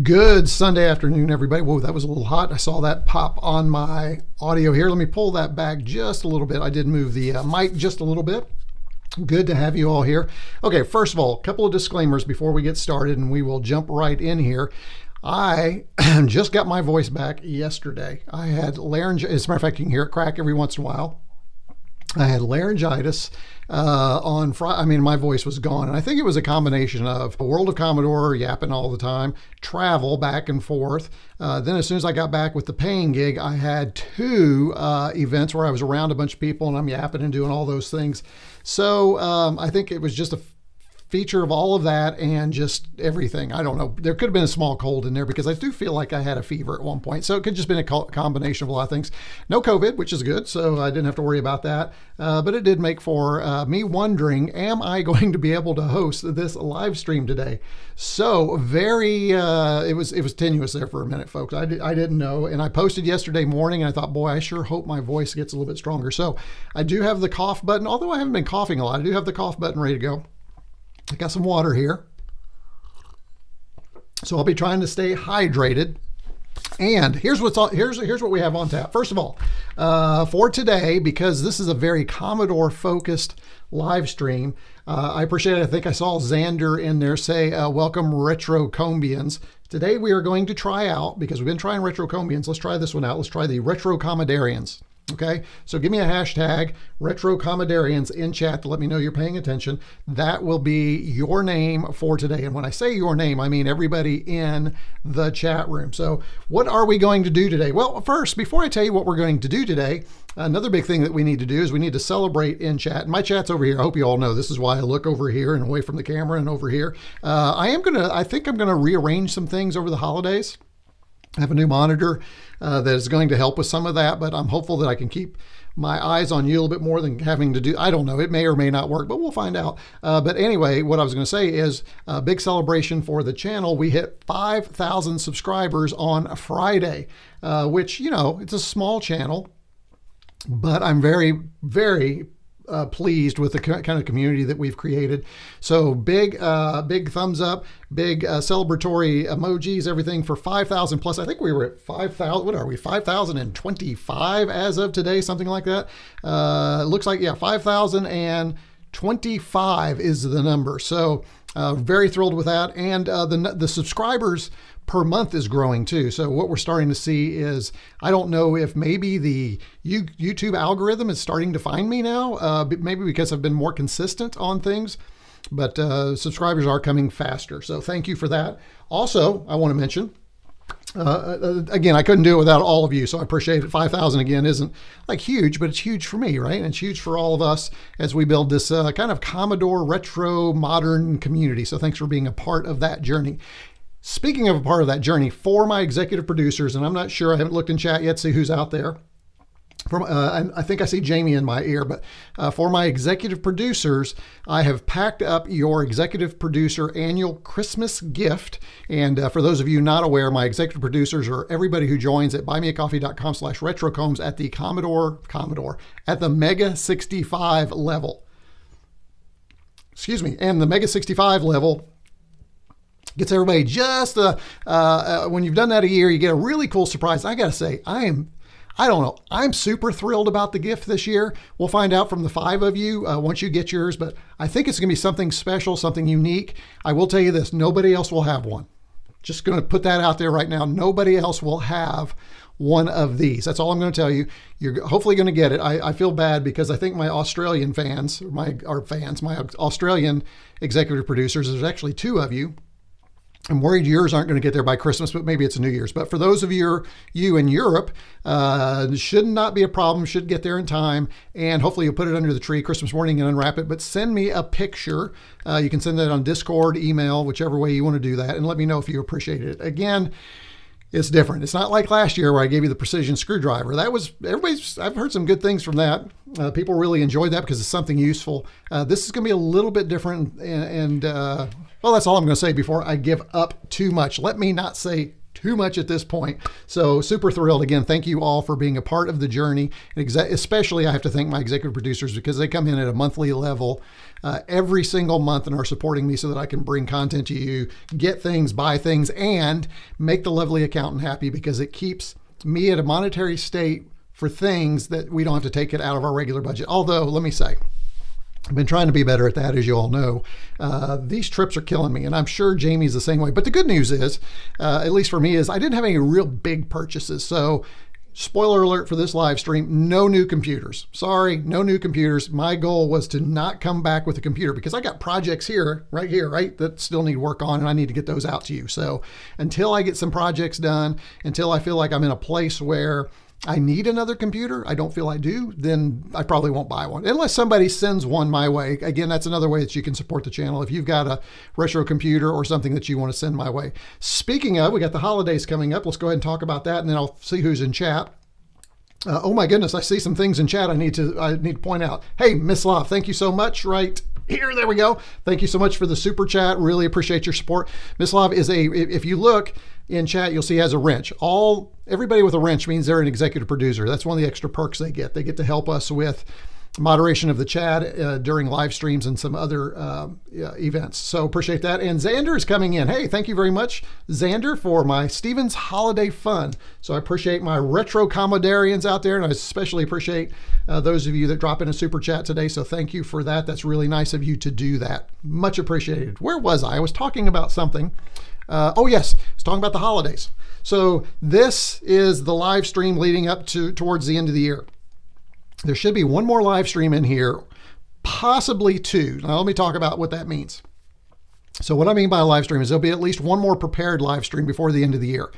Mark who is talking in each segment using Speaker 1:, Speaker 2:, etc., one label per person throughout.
Speaker 1: Good Sunday afternoon, everybody. Whoa, that was a little hot. I saw that pop on my audio here. Let me pull that back just a little bit. I did move the mic just a little bit. Good to have you all here. Okay, first of all, a couple of disclaimers before we get started, and we will jump right in here. I just got my voice back yesterday. I had laryngitis. As a matter of fact, you can hear it crack every once in a while. I had laryngitis on Friday. I mean, my voice was gone. And I think it was a combination of World of Commodore, yapping all the time, travel back and forth. Then as soon as I got back with the paying gig, I had two events where I was around a bunch of people and I'm yapping and doing all those things. So I think it was just a feature of all of that and just everything. I don't know. There could have been a small cold in there because I do feel like I had a fever at one point. So it could just been a combination of a lot of things. No COVID, which is good. So I didn't have to worry about that. But it did make for me wondering, am I going to be able to host this live stream today? So very, it was tenuous there for a minute, folks. I didn't know. And I posted yesterday morning and I thought, boy, I sure hope my voice gets a little bit stronger. So I do have the cough button, although I haven't been coughing a lot. I do have the cough button ready to go. I got some water here. So I'll be trying to stay hydrated. And here's what we have on tap. First of all, for today, because this is a very Commodore focused live stream, I appreciate it. I think I saw Xander in there say, welcome retroCombodians. Today we are going to try out, because we've been trying retroCombodians, let's try this one out. Let's try the retroCommodorians. Okay, so give me a hashtag retroCommodorians in chat to let me know you're paying attention. That will be your name for today. And when I say your name, I mean everybody in the chat room. So what are we going to do today? Well, first, before I tell you what we're going to do today, another big thing that we need to do is we need to celebrate in chat. And my chat's over here. I hope you all know this is why I look over here and away from the camera and over here. I think I'm gonna rearrange some things over the holidays. I have a new monitor that is going to help with some of that, but I'm hopeful that I can keep my eyes on you a little bit more than having to do, I don't know, it may or may not work, but we'll find out. But anyway, what I was going to say is a big celebration for the channel. We hit 5,000 subscribers on Friday, which, you know, it's a small channel, but I'm very, very pleased with the kind of community that we've created. So big thumbs up, big celebratory emojis, everything for 5,000 plus. I think we were at 5,000. What are we? 5,025 as of today, something like that. Looks like, yeah, 5,025 is the number. So very thrilled with that. And the subscribers per month is growing too. So what we're starting to see is, I don't know if maybe the YouTube algorithm is starting to find me now, maybe because I've been more consistent on things, but subscribers are coming faster. So thank you for that. Also, I want to mention, again, I couldn't do it without all of you, so I appreciate it. 5,000 again isn't like huge, but it's huge for me, right? And it's huge for all of us as we build this kind of Commodore retro modern community. So thanks for being a part of that journey. Speaking of a part of that journey, for my executive producers, and I'm not sure, I haven't looked in chat yet, see who's out there. I think I see Jamie in my ear, but for my executive producers, I have packed up your executive producer annual Christmas gift. And for those of you not aware, my executive producers are everybody who joins at buymeacoffee.com/retrocombs at the Commodore, at the Mega 65 level. Excuse me, and the Mega 65 level gets everybody just, when you've done that a year, you get a really cool surprise. I gotta say, I don't know, I'm super thrilled about the gift this year. We'll find out from the 5 of you once you get yours, but I think it's gonna be something special, something unique. I will tell you this, nobody else will have one. Just gonna put that out there right now. Nobody else will have one of these. That's all I'm gonna tell you. You're hopefully gonna get it. I feel bad because I think my Australian fans, my Australian executive producers, there's actually 2 of you. I'm worried yours aren't going to get there by Christmas, but maybe it's New Year's. But for those of you in Europe, should not be a problem, should get there in time. And hopefully you'll put it under the tree Christmas morning and unwrap it. But send me a picture. You can send that on Discord, email, whichever way you want to do that. And let me know if you appreciate it. Again, it's different. It's not like last year where I gave you the precision screwdriver. That was, I've heard some good things from that. People really enjoyed that because it's something useful. This is going to be a little bit different. And well, that's all I'm going to say before I give up too much. Let me not say too much at this point. So super thrilled. Again, thank you all for being a part of the journey. Especially I have to thank my executive producers because they come in at a monthly level every single month and are supporting me so that I can bring content to you, get things, buy things, and make the lovely accountant happy because it keeps me at a monetary state for things that we don't have to take it out of our regular budget. Although, let me say, I've been trying to be better at that, as you all know. These trips are killing me, and I'm sure Jamie's the same way. But the good news is, at least for me, is I didn't have any real big purchases. So spoiler alert for this live stream, no new computers. Sorry, no new computers. My goal was to not come back with a computer because I got projects here, right, that still need work on, and I need to get those out to you. So until I get some projects done, until I feel like I'm in a place where I need another computer, I don't feel I do, then I probably won't buy one unless somebody sends one my way. Again, that's another way that you can support the channel. If you've got a retro computer or something that you want to send my way. Speaking of, we got the holidays coming up. Let's go ahead and talk about that, and then I'll see who's in chat. Oh my goodness, I see some things in chat I need to point out. Hey, Miss Love, thank you so much. Right here, there we go. Thank you so much for the super chat. Really appreciate your support. Miss Love is if you look in chat, you'll see has a wrench. Everybody with a wrench means they're an executive producer. That's one of the extra perks they get. They get to help us with moderation of the chat during live streams and some other events. So appreciate that. And Xander is coming in. Hey, thank you very much, Xander, for my Stevens Holiday Fun. So I appreciate my retroCommodorians out there, and I especially appreciate those of you that drop in a super chat today. So thank you for that. That's really nice of you to do that. Much appreciated. Where was I? I was talking about something. Oh yes, I was talking about the holidays. So this is the live stream leading up towards the end of the year. There should be one more live stream in here, possibly two. Now let me talk about what that means. So what I mean by a live stream is there'll be at least one more prepared live stream before the end of the year.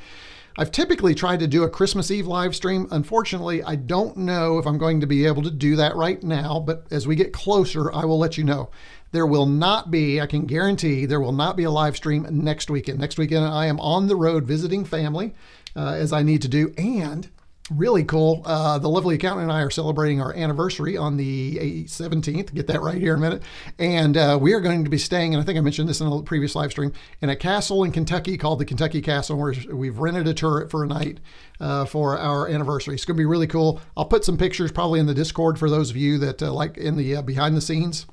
Speaker 1: I've typically tried to do a Christmas Eve live stream. Unfortunately, I don't know if I'm going to be able to do that right now, but as we get closer, I will let you know. There will not be, I can guarantee, there will not be a live stream next weekend. Next weekend, I am on the road visiting family, as I need to do, and really cool. The lovely accountant and I are celebrating our anniversary on the 17th. Get that right here in a minute. And we are going to be staying, and I think I mentioned this in a previous live stream, in a castle in Kentucky called the Kentucky Castle, where we've rented a turret for a night for our anniversary. It's going to be really cool. I'll put some pictures probably in the Discord for those of you that like in the behind the scenes.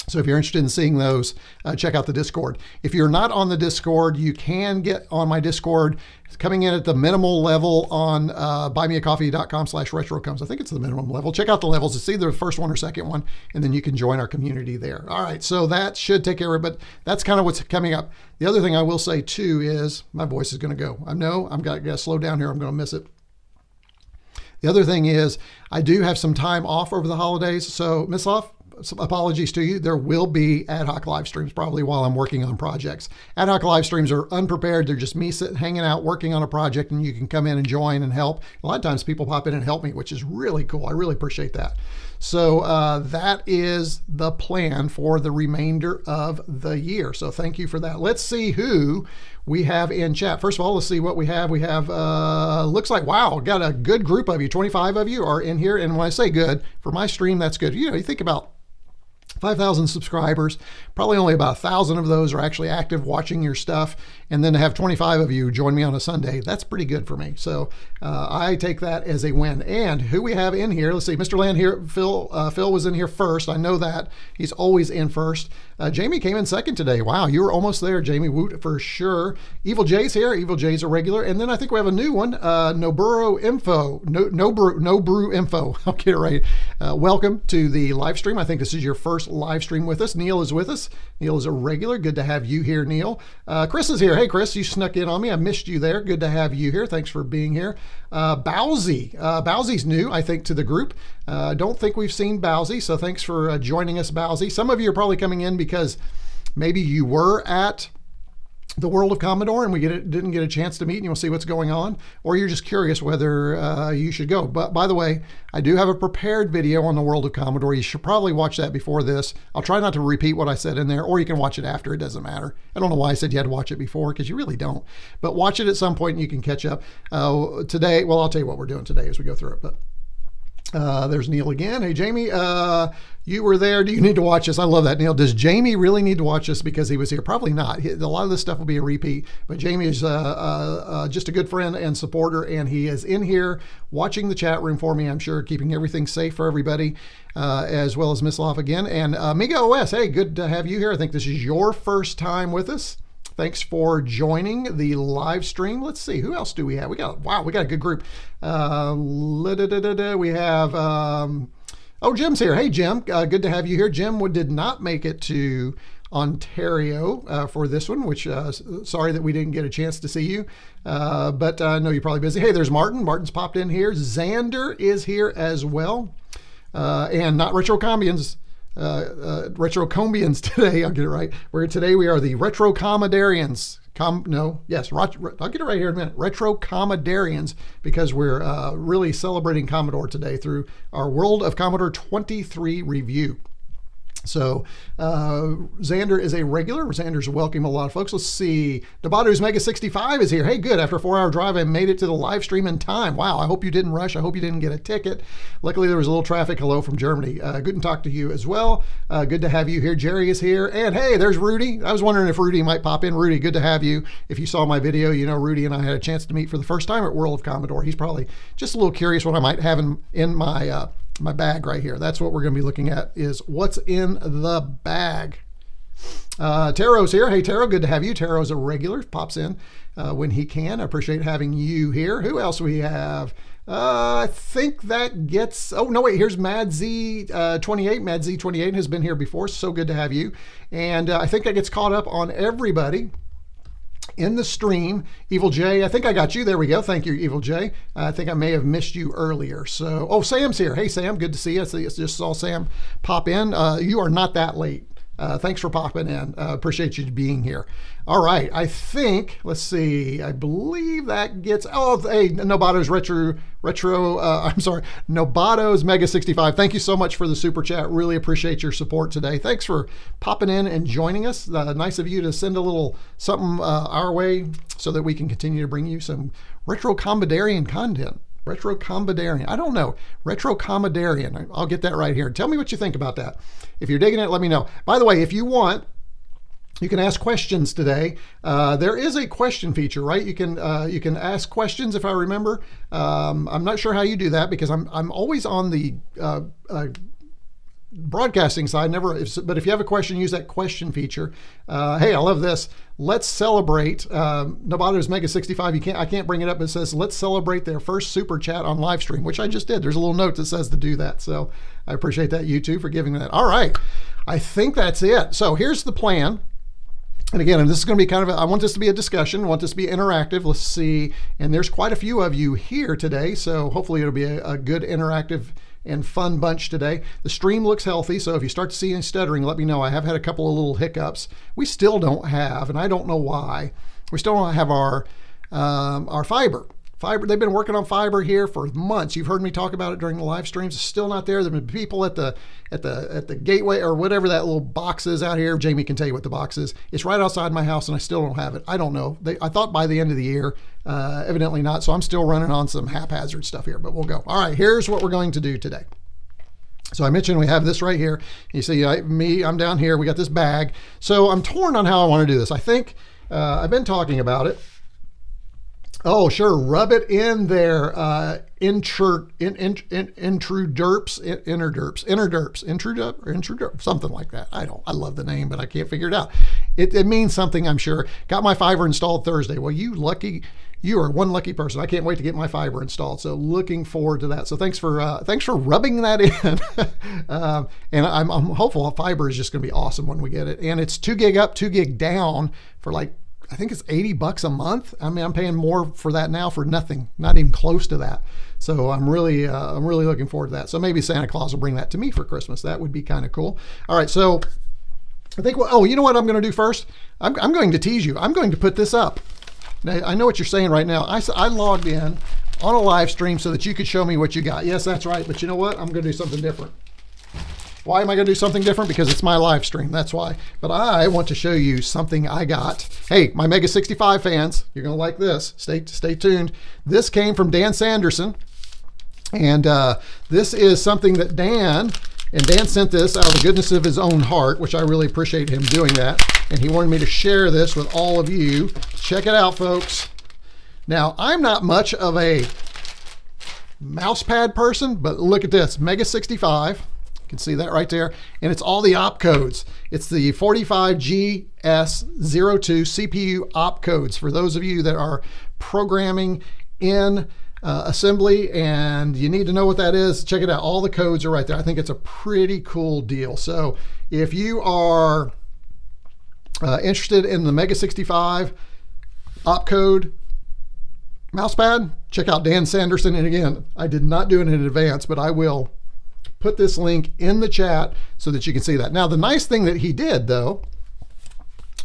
Speaker 1: So if you're interested in seeing those, check out the Discord. If you're not on the Discord, you can get on my Discord. It's coming in at the minimal level on buymeacoffee.com/retrocombs. I think it's the minimum level. Check out the levels. It's either the first one or second one, and then you can join our community there. All right, so that should take care of it, but that's kind of what's coming up. The other thing I will say too is my voice is going to go. I know I'm got to slow down here. I'm going to miss it. The other thing is I do have some time off over the holidays. So Miss Love, some apologies to you. There will be ad hoc live streams probably while I'm working on projects. Ad hoc live streams are unprepared. They're just me sitting, hanging out, working on a project, and you can come in and join and help. A lot of times people pop in and help me, which is really cool. I really appreciate that. So that is the plan for the remainder of the year. So thank you for that. Let's see who we have in chat. First of all, let's see what we have. We have, looks like, wow, got a good group of you. 25 of you are in here. And when I say good, for my stream, that's good. You know, you think about 5,000 subscribers, probably only about 1,000 of those are actually active watching your stuff. And then to have 25 of you join me on a Sunday, that's pretty good for me. So I take that as a win. And who we have in here, let's see, Mr. Land here, Phil was in here first. I know that. He's always in first. Jamie came in second today. Wow, you were almost there, Jamie. Woot for sure. Evil J's here. Evil J's a regular. And then I think we have a new one, Noburo Info. No Brew Info. I'll get it right. Welcome to the live stream. I think this is your first live stream with us. Neil is with us. Neil is a regular. Good to have you here, Neil. Chris is here. Hey, Chris, you snuck in on me. I missed you there. Good to have you here. Thanks for being here. Bowsy. Bowsy's new, I think, to the group. Don't think we've seen Bowsy, so thanks for joining us, Bowsy. Some of you are probably coming in because maybe you were at the World of Commodore and we didn't get a chance to meet and you'll see what's going on, or you're just curious whether you should go. But by the way, I do have a prepared video on the World of Commodore. You should probably watch that before this. I'll try not to repeat what I said in there, or you can watch it after. It doesn't matter. I don't know why I said you had to watch it before, because you really don't. But watch it at some point and you can catch up. Today, well, I'll tell you what we're doing today as we go through it. But There's Neil again. Hey, Jamie, you were there. Do you need to watch this? I love that, Neil. Does Jamie really need to watch this because he was here? Probably not. A lot of this stuff will be a repeat, but Jamie is just a good friend and supporter, and he is in here watching the chat room for me, I'm sure, keeping everything safe for everybody, as well as Miss Loff again. And Amiga OS, hey, good to have you here. I think this is your first time with us. Thanks for joining the live stream. Let's see, who else do we have? We got a good group. We have, oh, Jim's here. Hey, Jim, good to have you here. Jim did not make it to Ontario for this one, which sorry that we didn't get a chance to see you, but I know you're probably busy. Hey, there's Martin. Martin's popped in here. Xander is here as well, and not retroCombs. retroComborians today. I'll get it right. Today we are the retroCommodorians. I'll get it right here in a minute. retroCommodorians, because we're really celebrating Commodore today through our World of Commodore 23 review. So Xander is a regular. Xander's welcome a lot of folks. Let's see. Nobato's Mega 65 is here. Hey, good. After a 4-hour drive, I made it to the live stream in time. Wow. I hope you didn't rush. I hope you didn't get a ticket. Luckily, there was a little traffic. Hello from Germany. Good to talk to you as well. Good to have you here. Jerry is here. And hey, there's Rudy. I was wondering if Rudy might pop in. Rudy, good to have you. If you saw my video, you know Rudy and I had a chance to meet for the first time at World of Commodore. He's probably just a little curious what I might have in my bag right here. That's what we're going to be looking at, is what's in the bag. Taro's here. Hey, Taro, good to have you. Taro's a regular, pops in when he can. I appreciate having you here. Who else we have? I think that gets, oh, no, wait, here's MadZ28. MadZ28 has been here before, so good to have you. And I think that gets caught up on everybody in the stream. Evil J, I think I got you. There we go. Thank you, Evil J. I think I may have missed you earlier. So, oh, Sam's here. Hey, Sam, good to see you. I just saw Sam pop in. You are not that late. Thanks for popping in. Appreciate you being here. All right. I think, let's see, I believe that gets, oh, hey, Nobato's Nobato's Mega 65. Thank you so much for the super chat. Really appreciate your support today. Thanks for popping in and joining us. Nice of you to send a little something our way so that we can continue to bring you some retroCommodorian content. retroCommodorian. I don't know. retroCommodorian. I'll get that right here. Tell me what you think about that. If you're digging it, let me know. By the way, if you want, you can ask questions today. There is a question feature, right? You can ask questions, if I remember. I'm not sure how you do that, because I'm always on the broadcasting side, but if you have a question, use that question feature. Hey, I love this. Let's celebrate Nobato's Mega 65. I can't bring it up, but it says let's celebrate their first super chat on live stream, which I just did. There's a little note that says to do that. So I appreciate that, YouTube, for giving that. All right. I think that's it. So here's the plan. And again, this is going to be I want this to be a discussion. I want this to be interactive. Let's see. And there's quite a few of you here today, so hopefully it'll be a good interactive and fun bunch today. The stream looks healthy, so if you start to see any stuttering, let me know. I have had a couple of little hiccups. We still don't have, and I don't know why, we still don't have our fiber. They've been working on fiber here for months. You've heard me talk about it during the live streams. It's still not there. There have been people at the gateway, or whatever that little box is out here. Jamie can tell you what the box is. It's right outside my house, and I still don't have it. I don't know. I thought by the end of the year, evidently not. So I'm still running on some haphazard stuff here, but we'll go. All right, here's what we're going to do today. So I mentioned we have this right here. You see I'm down here. We got this bag. So I'm torn on how I want to do this. I think I've been talking about it. Oh, sure. Rub it in there. Introderps, something like that. I love the name, but I can't figure it out. It means something, I'm sure. Got my fiber installed Thursday. Well, you are one lucky person. I can't wait to get my fiber installed. So looking forward to that. So thanks for rubbing that in. And I'm hopeful fiber is just going to be awesome when we get it. And it's 2 gig up, 2 gig down for I think it's $80 a month. I mean, I'm paying more for that now for nothing, not even close to that. So I'm really looking forward to that. So maybe Santa Claus will bring that to me for Christmas. That would be kind of cool. All right, so I think, you know what I'm going to do first? I'm going to tease you. I'm going to put this up. Now, I know what you're saying right now. I logged in on a live stream so that you could show me what you got. Yes, that's right. But you know what? I'm going to do something different. Why am I going to do something different? Because it's my live stream. That's why. But I want to show you something I got. Hey, my Mega 65 fans, you're going to like this. Stay tuned. This came from Dan Sanderson. And this is something that Dan sent this out of the goodness of his own heart, which I really appreciate him doing that. And he wanted me to share this with all of you. Check it out, folks. Now, I'm not much of a mouse pad person, but look at this, Mega 65. You can see that right there. And it's all the opcodes. It's the 45GS02 CPU opcodes for those of you that are programming in assembly and you need to know what that is. Check it out. All the codes are right there. I think it's a pretty cool deal. So if you are interested in the Mega 65 opcode mousepad, check out Dan Sanderson. And again, I did not do it in advance, but I will put this link in the chat so that you can see that. Now, the nice thing that he did, though,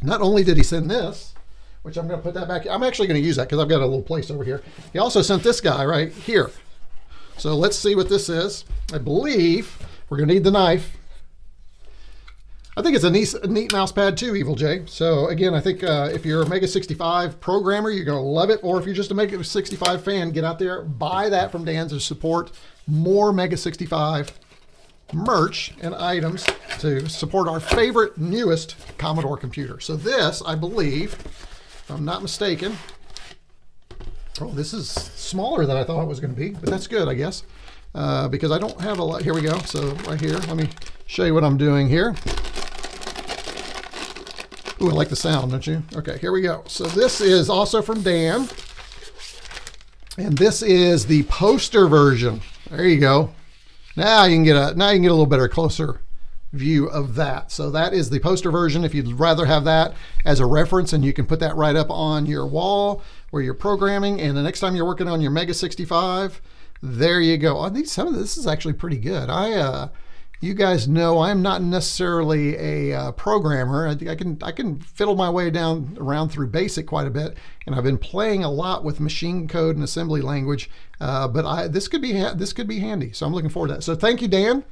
Speaker 1: not only did he send this, which I'm going to put that back. I'm actually going to use that because I've got a little place over here. He also sent this guy right here. So let's see what this is. I believe we're going to need the knife. I think it's a neat mouse pad too, Evil J. So again, I think if you're a Mega 65 programmer, you're going to love it. Or if you're just a Mega 65 fan, get out there, buy that from Dan to support more Mega 65 merch and items to support our favorite, newest Commodore computer. So this, I believe, if I'm not mistaken, oh, this is smaller than I thought it was going to be, but that's good, I guess, because I don't have a lot. Here we go. So right here, let me show you what I'm doing here. Ooh, I like the sound, don't you? Okay, here we go. So this is also from Dan, and this is the poster version. There you go. Now you can get a little better, closer view of that. So that is the poster version. If you'd rather have that as a reference, and you can put that right up on your wall where you're programming, and the next time you're working on your Mega 65, there you go. I think some of this is actually pretty good. You guys know I'm not necessarily a programmer. I can fiddle my way around through BASIC quite a bit, and I've been playing a lot with machine code and assembly language. But this could be handy. So I'm looking forward to that. So thank you, Dan,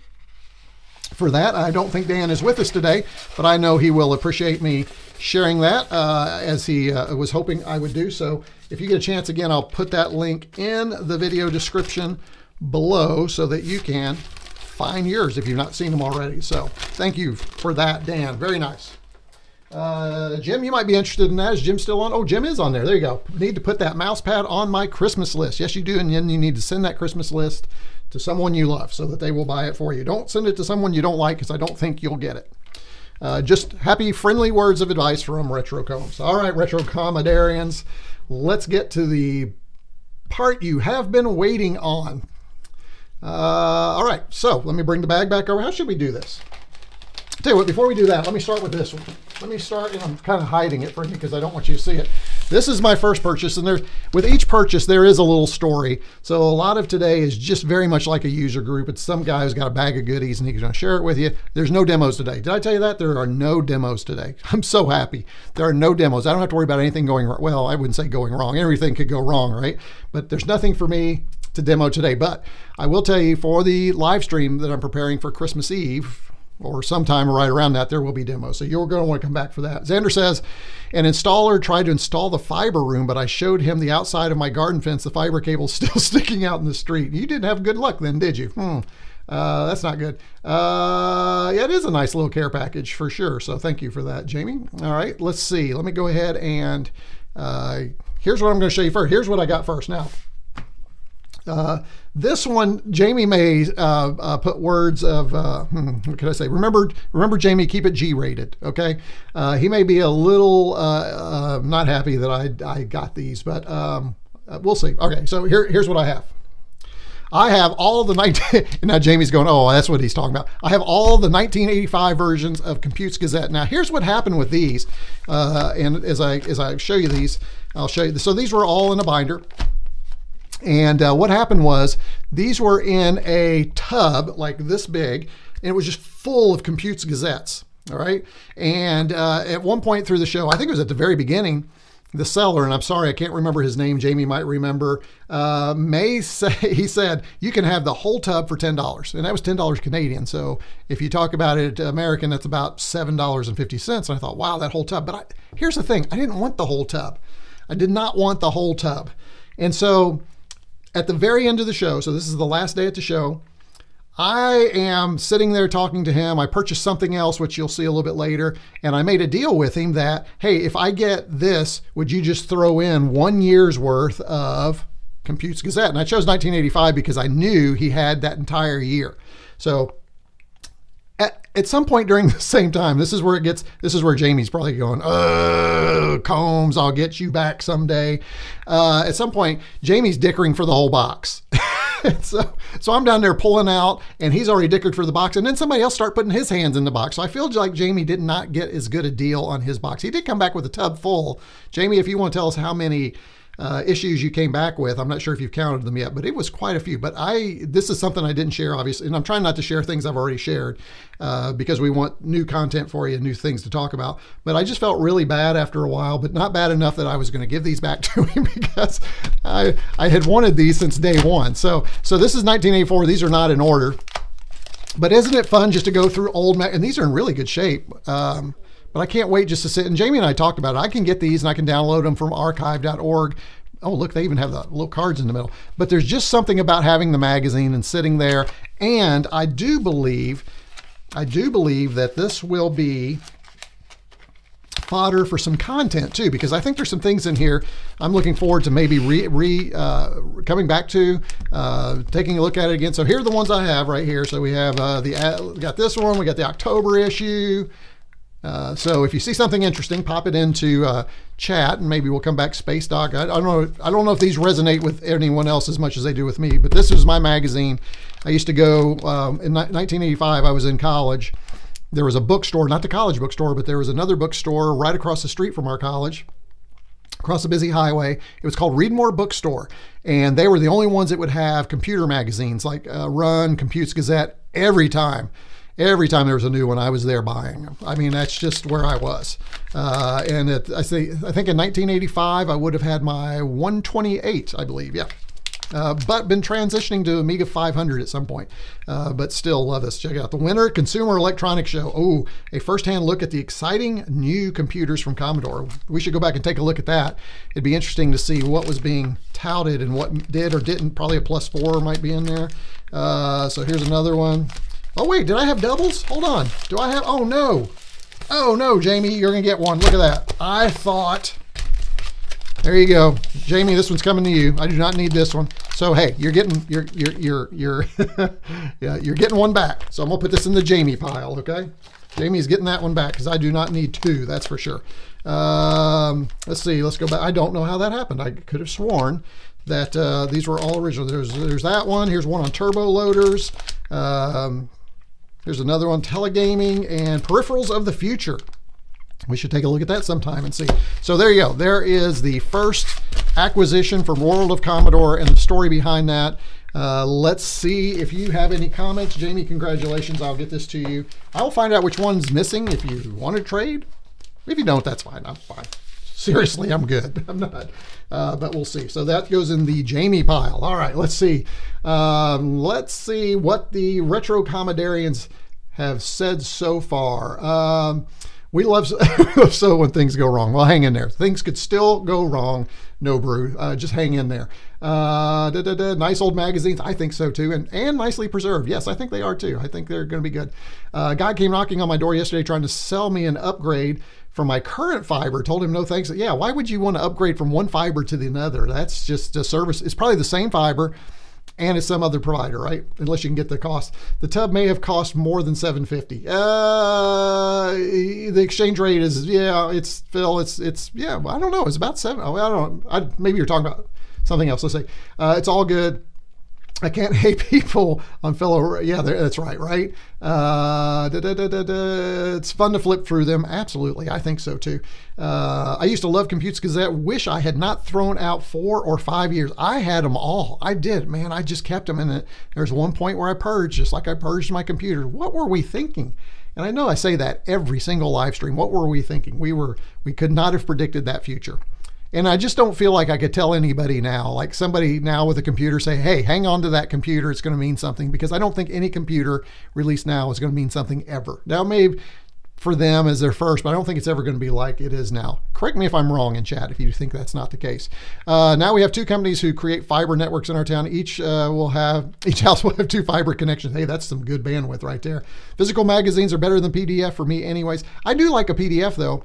Speaker 1: for that. I don't think Dan is with us today, but I know he will appreciate me sharing that as he was hoping I would do. So if you get a chance, again, I'll put that link in the video description below so that you can find yours if you've not seen them already. So thank you for that, Dan. Very nice. Jim, you might be interested in that. Is Jim still on? Oh, Jim is on there. There you go. Need to put that mouse pad on my Christmas list. Yes, you do. And then you need to send that Christmas list to someone you love so that they will buy it for you. Don't send it to someone you don't like, because I don't think you'll get it. Just happy, friendly words of advice from retroCombs. All right, retroCommodorians, let's get to the part you have been waiting on. All right, so let me bring the bag back over. How should we do this? Tell you what, before we do that, let me start with this one. Let me start, and I'm kind of hiding it from you because I don't want you to see it. This is my first purchase, and with each purchase, there is a little story. So a lot of today is just very much like a user group. It's some guy who's got a bag of goodies, and he's going to share it with you. There's no demos today. Did I tell you that? There are no demos today. I'm so happy. There are no demos. I don't have to worry about anything going wrong. Well, I wouldn't say going wrong. Everything could go wrong, right? But there's nothing for me to demo today. But I will tell you, for the live stream that I'm preparing for Christmas Eve, or sometime right around that, there will be demos. So you're going to want to come back for that. Xander says, an installer tried to install the fiber room, but I showed him the outside of my garden fence. The fiber cable's still sticking out in the street. You didn't have good luck then, did you? That's not good. Yeah, it is a nice little care package for sure. So thank you for that, Jamie. All right, let's see. Let me go ahead and here's what I'm going to show you first. Here's what I got first now. This one, Jamie may put words of, what can I say? Remember, Jamie, keep it G-rated, okay? He may be a little not happy that I got these, but we'll see. Okay, so here's what I have. I have all the now Jamie's going, oh, that's what he's talking about. I have all the 1985 versions of Compute's Gazette. Now, here's what happened with these, and as I show you these, I'll show you. So these were all in a binder. And what happened was these were in a tub like this big, and it was just full of Compute's Gazettes. All right. And at one point through the show, I think it was at the very beginning, the seller, and I'm sorry, I can't remember his name. Jamie might remember, he said, you can have the whole tub for $10. And that was $10 Canadian. So if you talk about it American, that's about $7.50. And I thought, wow, that whole tub. But here's the thing. I didn't want the whole tub. I did not want the whole tub. And so at the very end of the show, so this is the last day at the show, I am sitting there talking to him. I purchased something else, which you'll see a little bit later. And I made a deal with him that, hey, if I get this, would you just throw in 1 year's worth of Computes Gazette? And I chose 1985 because I knew he had that entire year. So at some point during the same time, this is where Jamie's probably going, oh, Combs, I'll get you back someday. At some point, Jamie's dickering for the whole box. So I'm down there pulling out, and he's already dickered for the box, and then somebody else start putting his hands in the box. So I feel like Jamie did not get as good a deal on his box. He did come back with a tub full. Jamie, if you want to tell us how many issues you came back with, I'm not sure if you've counted them yet, but it was quite a few. But this is something I didn't share, obviously, and I'm trying not to share things I've already shared because we want new content for you, new things to talk about. But I just felt really bad after a while, but not bad enough that I was going to give these back to him because I had wanted these since day one. So this is 1984. These are not in order, but isn't it fun just to go through old and these are in really good shape. But I can't wait just to sit. And Jamie and I talked about it. I can get these and I can download them from archive.org. Oh, look, they even have the little cards in the middle. But there's just something about having the magazine and sitting there. And I do believe that this will be fodder for some content too, because I think there's some things in here I'm looking forward to maybe coming back to, taking a look at it again. So here are the ones I have right here. So we have we got this one, we got the October issue. So if you see something interesting, pop it into chat, and maybe we'll come back Space Doc. I don't know if these resonate with anyone else as much as they do with me, but this was my magazine. I used to go in 1985. I was in college. There was a bookstore, not the college bookstore, but there was another bookstore right across the street from our college, across a busy highway. It was called Read More Bookstore, and they were the only ones that would have computer magazines like Run, Computes Gazette. Every time there was a new one, I was there buying them. I mean, that's just where I was. I think in 1985, I would have had my 128, I believe, yeah. But been transitioning to Amiga 500 at some point, but still love this. Check out the Winter Consumer Electronics Show. Oh, a first-hand look at the exciting new computers from Commodore. We should go back and take a look at that. It'd be interesting to see what was being touted and what did or didn't. Probably a +4 might be in there. So here's another one. Oh wait, did I have doubles? Hold on. Do I have? Oh no, Jamie, you're gonna get one. Look at that. I thought. There you go, Jamie. This one's coming to you. I do not need this one. So hey, you're getting you're yeah, you're getting one back. So I'm gonna put this in the Jamie pile. Okay, Jamie's getting that one back because I do not need two. That's for sure. Let's see. Let's go back. I don't know how that happened. I could have sworn that these were all original. There's that one. Here's one on turbo loaders. There's another one, telegaming and peripherals of the future. We should take a look at that sometime and see. So there you go. There is the first acquisition from World of Commodore and the story behind that. Let's see if you have any comments. Jamie, congratulations. I'll get this to you. I'll find out which one's missing if you want to trade. If you don't, that's fine. I'm fine. Seriously, I'm good. I'm not. But we'll see. So that goes in the Jamie pile. All right, let's see. Let's see what the retroCommodorians have said so far. We love so when things go wrong. Well, hang in there. Things could still go wrong. No brew. Just hang in there. Nice old magazines. I think so too. And nicely preserved. Yes, I think they are too. I think they're going to be good. A guy came knocking on my door yesterday trying to sell me an upgrade for my current fiber. Told him no thanks. Yeah, why would you want to upgrade from one fiber to the another? That's just a service. It's probably the same fiber and it's some other provider, right? Unless you can get the cost. The tub may have cost more than $750. The exchange rate is, yeah, it's Phil, it's yeah, I don't know. It's about $7. I don't know. Maybe you're talking about something else. Let's say it's all good. I can't hate people on fellow. Yeah, that's right, right? It's fun to flip through them. Absolutely. I think so too. I used to love Computes Gazette. Wish I had not thrown out 4 or 5 years. I had them all. I did, man. I just kept them in it. There's one point where I purged, just like I purged my computer. What were we thinking? And I know I say that every single live stream. What were we thinking? We could not have predicted that future. And I just don't feel like I could tell anybody now, like somebody now with a computer say, hey, hang on to that computer. It's going to mean something, because I don't think any computer released now is going to mean something ever. Now, maybe for them as their first, but I don't think it's ever going to be like it is now. Correct me if I'm wrong in chat if you think that's not the case. Now we have 2 companies who create fiber networks in our town. Each house will have 2 fiber connections. Hey, that's some good bandwidth right there. Physical magazines are better than PDF for me anyways. I do like a PDF though.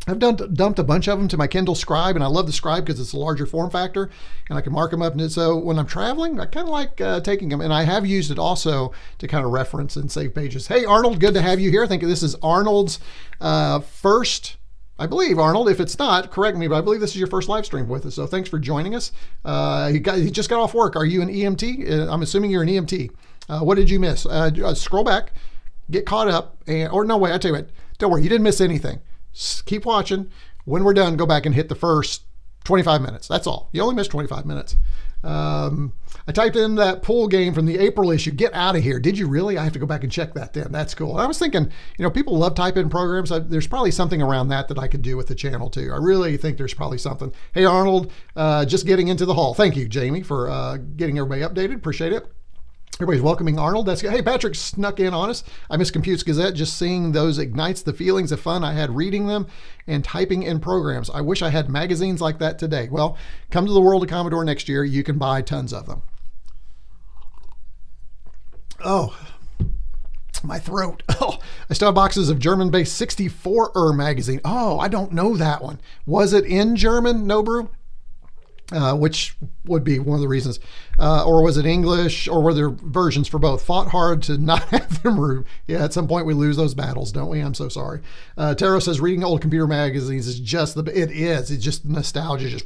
Speaker 1: I've dumped a bunch of them to my Kindle Scribe, and I love the Scribe because it's a larger form factor, and I can mark them up. And so when I'm traveling, I kind of like taking them, and I have used it also to kind of reference and save pages. Hey, Arnold, good to have you here. I think this is Arnold's first, I believe, Arnold. If it's not, correct me, but I believe this is your first live stream with us. So thanks for joining us. He just got off work. Are you an EMT? I'm assuming you're an EMT. What did you miss? Scroll back, get caught up, or no, wait, I tell you what, don't worry, you didn't miss anything. Keep watching. When we're done, go back and hit the first 25 minutes. That's all. You only missed 25 minutes. I typed in that pool game from the April issue. Get out of here. Did you really? I have to go back and check that then. That's cool. I was thinking, people love type-in programs. There's probably something around that I could do with the channel too. I really think there's probably something. Hey, Arnold, just getting into the hall. Thank you, Jamie, for getting everybody updated. Appreciate it. Everybody's welcoming Arnold. That's good. Hey, Patrick snuck in on us. I miss Computes Gazette. Just seeing those ignites the feelings of fun I had reading them and typing in programs. I wish I had magazines like that today. Well, come to the World of Commodore next year. You can buy tons of them. Oh, my throat. Oh, I still have boxes of German-based 64er magazine. Oh, I don't know that one. Was it in German, Nobru? Which would be one of the reasons. Or was it English, or were there versions for both? Fought hard to not have them rude. Yeah, at some point we lose those battles, don't we? I'm so sorry. Taro says reading old computer magazines is just it's just nostalgia just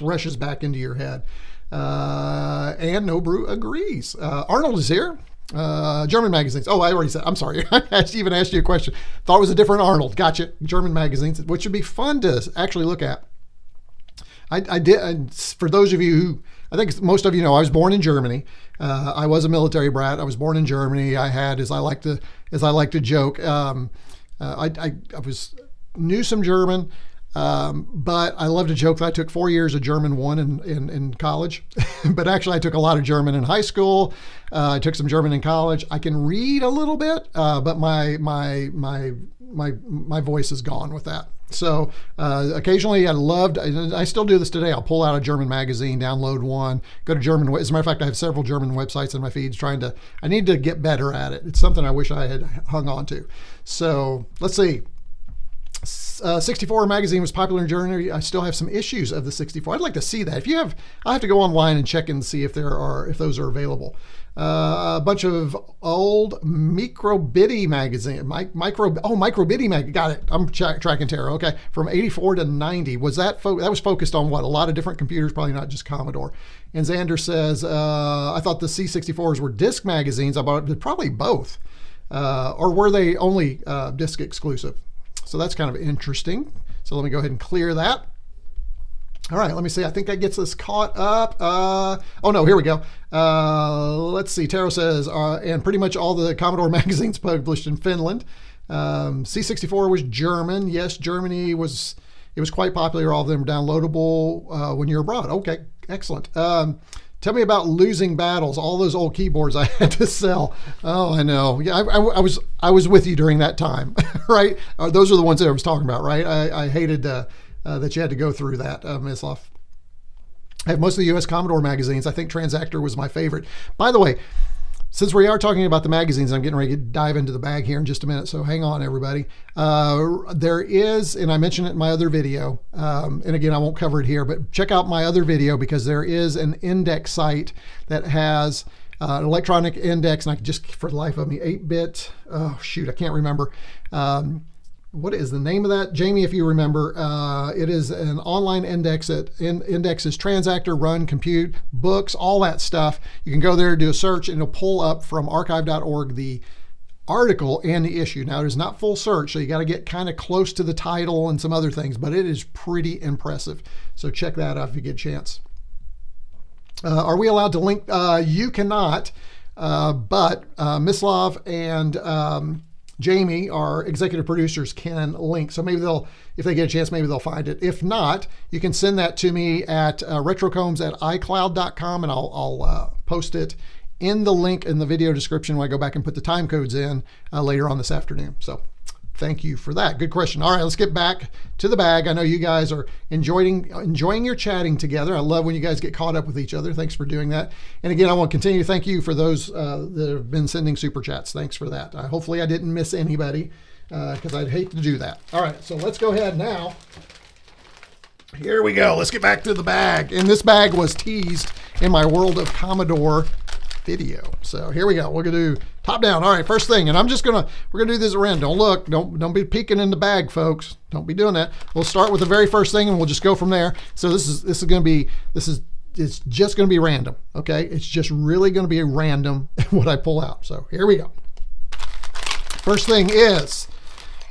Speaker 1: rushes back into your head. And Nobru agrees. Arnold is here. German magazines. Oh, I already said, I'm sorry. I even asked you a question. Thought it was a different Arnold. Gotcha. German magazines, which would be fun to actually look at. I did, for those of you who, I think most of you know, I was born in Germany. I was a military brat. I was born in Germany. I had, as I like to joke, I knew some German, but I love to joke that I took 4 years of German 1 in college. But actually I took a lot of German in high school. I took some German in college. I can read a little bit, but my voice is gone with that. So occasionally I still do this today. I'll pull out a German magazine, download one, go to German. As a matter of fact, I have several German websites in my feeds I need to get better at it. It's something I wish I had hung on to. So let's see. 64 magazine was popular in Germany. I still have some issues of the 64. I'd like to see that. If you have, I'll have to go online and check and see if those are available. A bunch of old microbitty magazine, microbitty mag. Got it. I'm tracking Tara. Okay, from 84 to 90. Was that that was focused on what? A lot of different computers, probably not just Commodore. And Xander says, I thought the C64s were disc magazines. I bought probably both, or were they only disc exclusive? So that's kind of interesting. So let me go ahead and clear that. All right, let me see. I think that gets us caught up. Oh no, here we go. Let's see. Taro says, and pretty much all the Commodore magazines published in Finland. C64 was German. Yes, Germany was. It was quite popular. All of them were downloadable when you're abroad. Okay, excellent. Tell me about losing battles. All those old keyboards I had to sell. Oh, I know. Yeah, I was with you during that time, right? Those are the ones that I was talking about, right? I hated that you had to go through that, Mislav. I have most of the U.S. Commodore magazines. I think Transactor was my favorite. By the way, since we are talking about the magazines, I'm getting ready to dive into the bag here in just a minute, so hang on, everybody. There is, and I mentioned it in my other video, and again, I won't cover it here, but check out my other video because there is an index site that has an electronic index, and I just, for the life of me, 8-bit, oh shoot, I can't remember. What is the name of that? Jamie, if you remember, it is an online index that indexes Transactor, Run, Compute, books, all that stuff. You can go there, do a search, and it'll pull up from archive.org the article and the issue. Now, it is not full search, so you got to get kind of close to the title and some other things, but it is pretty impressive. So check that out if you get a chance. Are we allowed to link? You cannot, but Mislav and Jamie, our executive producers, can link. So maybe if they get a chance, maybe they'll find it. If not, you can send that to me at retrocombs@icloud.com, and I'll post it in the link in the video description when I go back and put the time codes in later on this afternoon. So thank you for that. Good question. All right, let's get back to the bag. I know you guys are enjoying your chatting together. I love when you guys get caught up with each other. Thanks for doing that. And again, I want to continue to thank you for those that have been sending super chats. Thanks for that. Hopefully I didn't miss anybody because I'd hate to do that. All right, so let's go ahead now. Here we go. Let's get back to the bag. And this bag was teased in my World of Commodore video. So here we go. We're gonna do top down. All right, first thing, and we're gonna do this at random. Don't look, don't be peeking in the bag, folks. Don't be doing that. We'll start with the very first thing and we'll just go from there. So it's just gonna be random. Okay, it's just really gonna be random what I pull out. So here we go. First thing is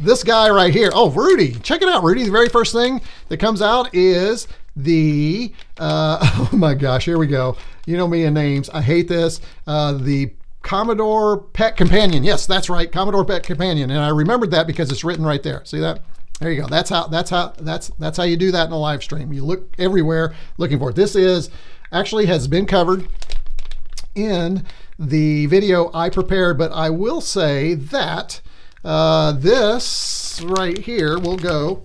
Speaker 1: this guy right here. Oh, Rudy, check it out, Rudy. The very first thing that comes out is the, oh my gosh, here we go. You know me and names. I hate this. The Commodore Pet Companion. Yes, that's right. Commodore Pet Companion. And I remembered that because it's written right there. See that? There you go. That's how you do that in a live stream. You look everywhere looking for it. This actually has been covered in the video I prepared, but I will say that this right here will go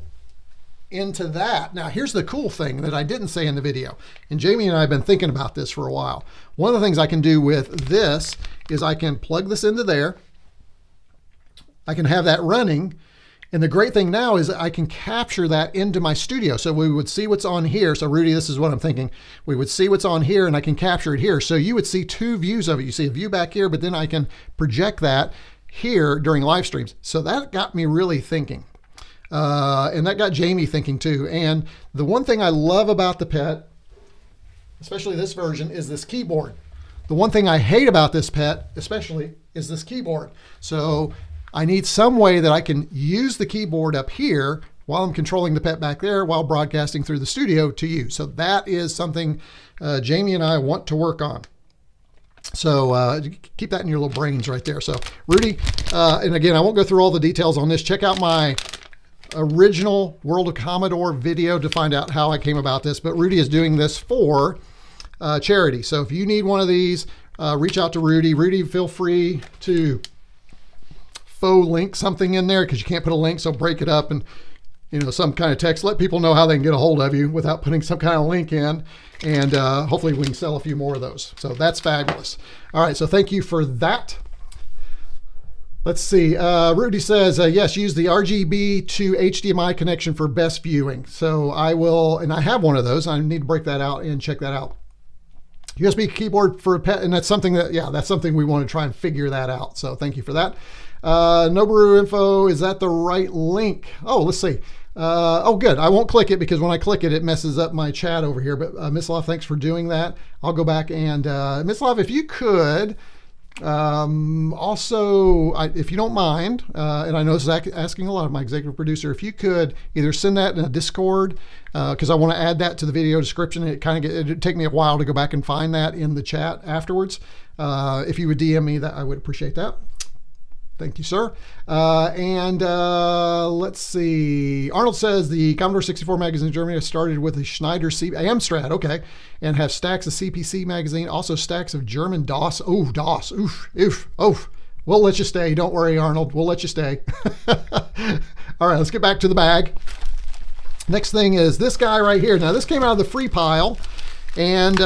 Speaker 1: into that. Now, here's the cool thing that I didn't say in the video, and Jamie and I have been thinking about this for a while. One of the things I can do with this is I can plug this into there. I can have that running, and the great thing now is I can capture that into my studio. So we would see what's on here. So Rudy, this is what I'm thinking. We would see what's on here, and I can capture it here. So you would see two views of it. You see a view back here, but then I can project that here during live streams. So that got me really thinking. And that got Jamie thinking too. And the one thing I love about the Pet, especially this version, is this keyboard. The one thing I hate about this Pet, especially, is this keyboard. So I need some way that I can use the keyboard up here while I'm controlling the Pet back there while broadcasting through the studio to you. So that is something Jamie and I want to work on. So keep that in your little brains right there. So Rudy, and again, I won't go through all the details on this. Check out my original World of Commodore video to find out how I came about this, but Rudy is doing this for charity. So if you need one of these, reach out to Rudy. Rudy, feel free to faux link something in there because you can't put a link, so break it up and some kind of text. Let people know how they can get a hold of you without putting some kind of link in, and hopefully we can sell a few more of those. So that's fabulous. All right, so thank you for that. Let's see. Rudy says, yes, use the RGB to HDMI connection for best viewing. So I will, and I have one of those. I need to break that out and check that out. USB keyboard for a Pet, and that's something that, yeah, that's something we want to try and figure that out. So thank you for that. Noboru info, is that the right link? Oh, let's see. Oh, good. I won't click it because when I click it, it messes up my chat over here. But Mislav, thanks for doing that. I'll go back and Mislav, if you could, also, if you don't mind, and I know this is asking a lot of my executive producer, if you could either send that in a Discord, because I want to add that to the video description. It'd take me a while to go back and find that in the chat afterwards. If you would DM me, that I would appreciate that. Thank you, sir. Let's see. Arnold says the Commodore 64 magazine in Germany started with the Schneider Amstrad, okay, and have stacks of CPC magazine, also stacks of German DOS. Oh, DOS. Oof, oof, oof. We'll let you stay. Don't worry, Arnold. We'll let you stay. All right, let's get back to the bag. Next thing is this guy right here. Now, this came out of the free pile, and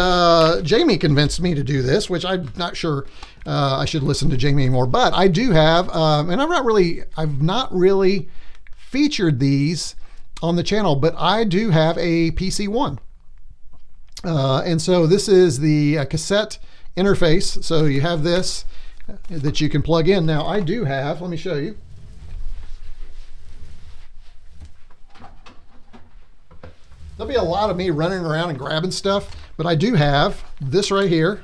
Speaker 1: Jamie convinced me to do this, which I'm not sure I should listen to Jamie anymore, but I do have, and I've not really featured these on the channel, but I do have a PC-1. And so this is the cassette interface. So you have this that you can plug in. Now I do have, let me show you. There'll be a lot of me running around and grabbing stuff, but I do have this right here,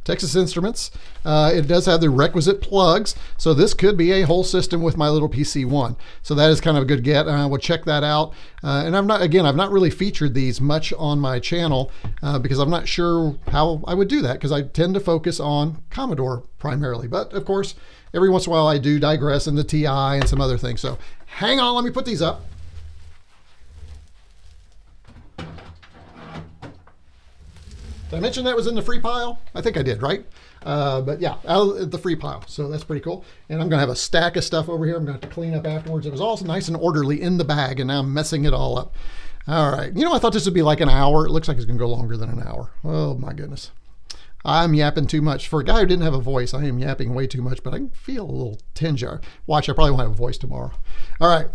Speaker 1: Texas Instruments. It does have the requisite plugs, so this could be a whole system with my little PC-1. So that is kind of a good get, and I will check that out. And I've not really featured these much on my channel because I'm not sure how I would do that, because I tend to focus on Commodore primarily. But of course, every once in a while I do digress into TI and some other things. So hang on, let me put these up. Did I mention that was in the free pile? I think I did, right? But yeah, out of the free pile. So that's pretty cool. And I'm going to have a stack of stuff over here I'm going to have to clean up afterwards. It was all nice and orderly in the bag, and now I'm messing it all up. All right. You know, I thought this would be like an hour. It looks like it's going to go longer than an hour. Oh, my goodness. I'm yapping too much. For a guy who didn't have a voice, I am yapping way too much, but I can feel a little tinge. Watch, I probably won't have a voice tomorrow. All right.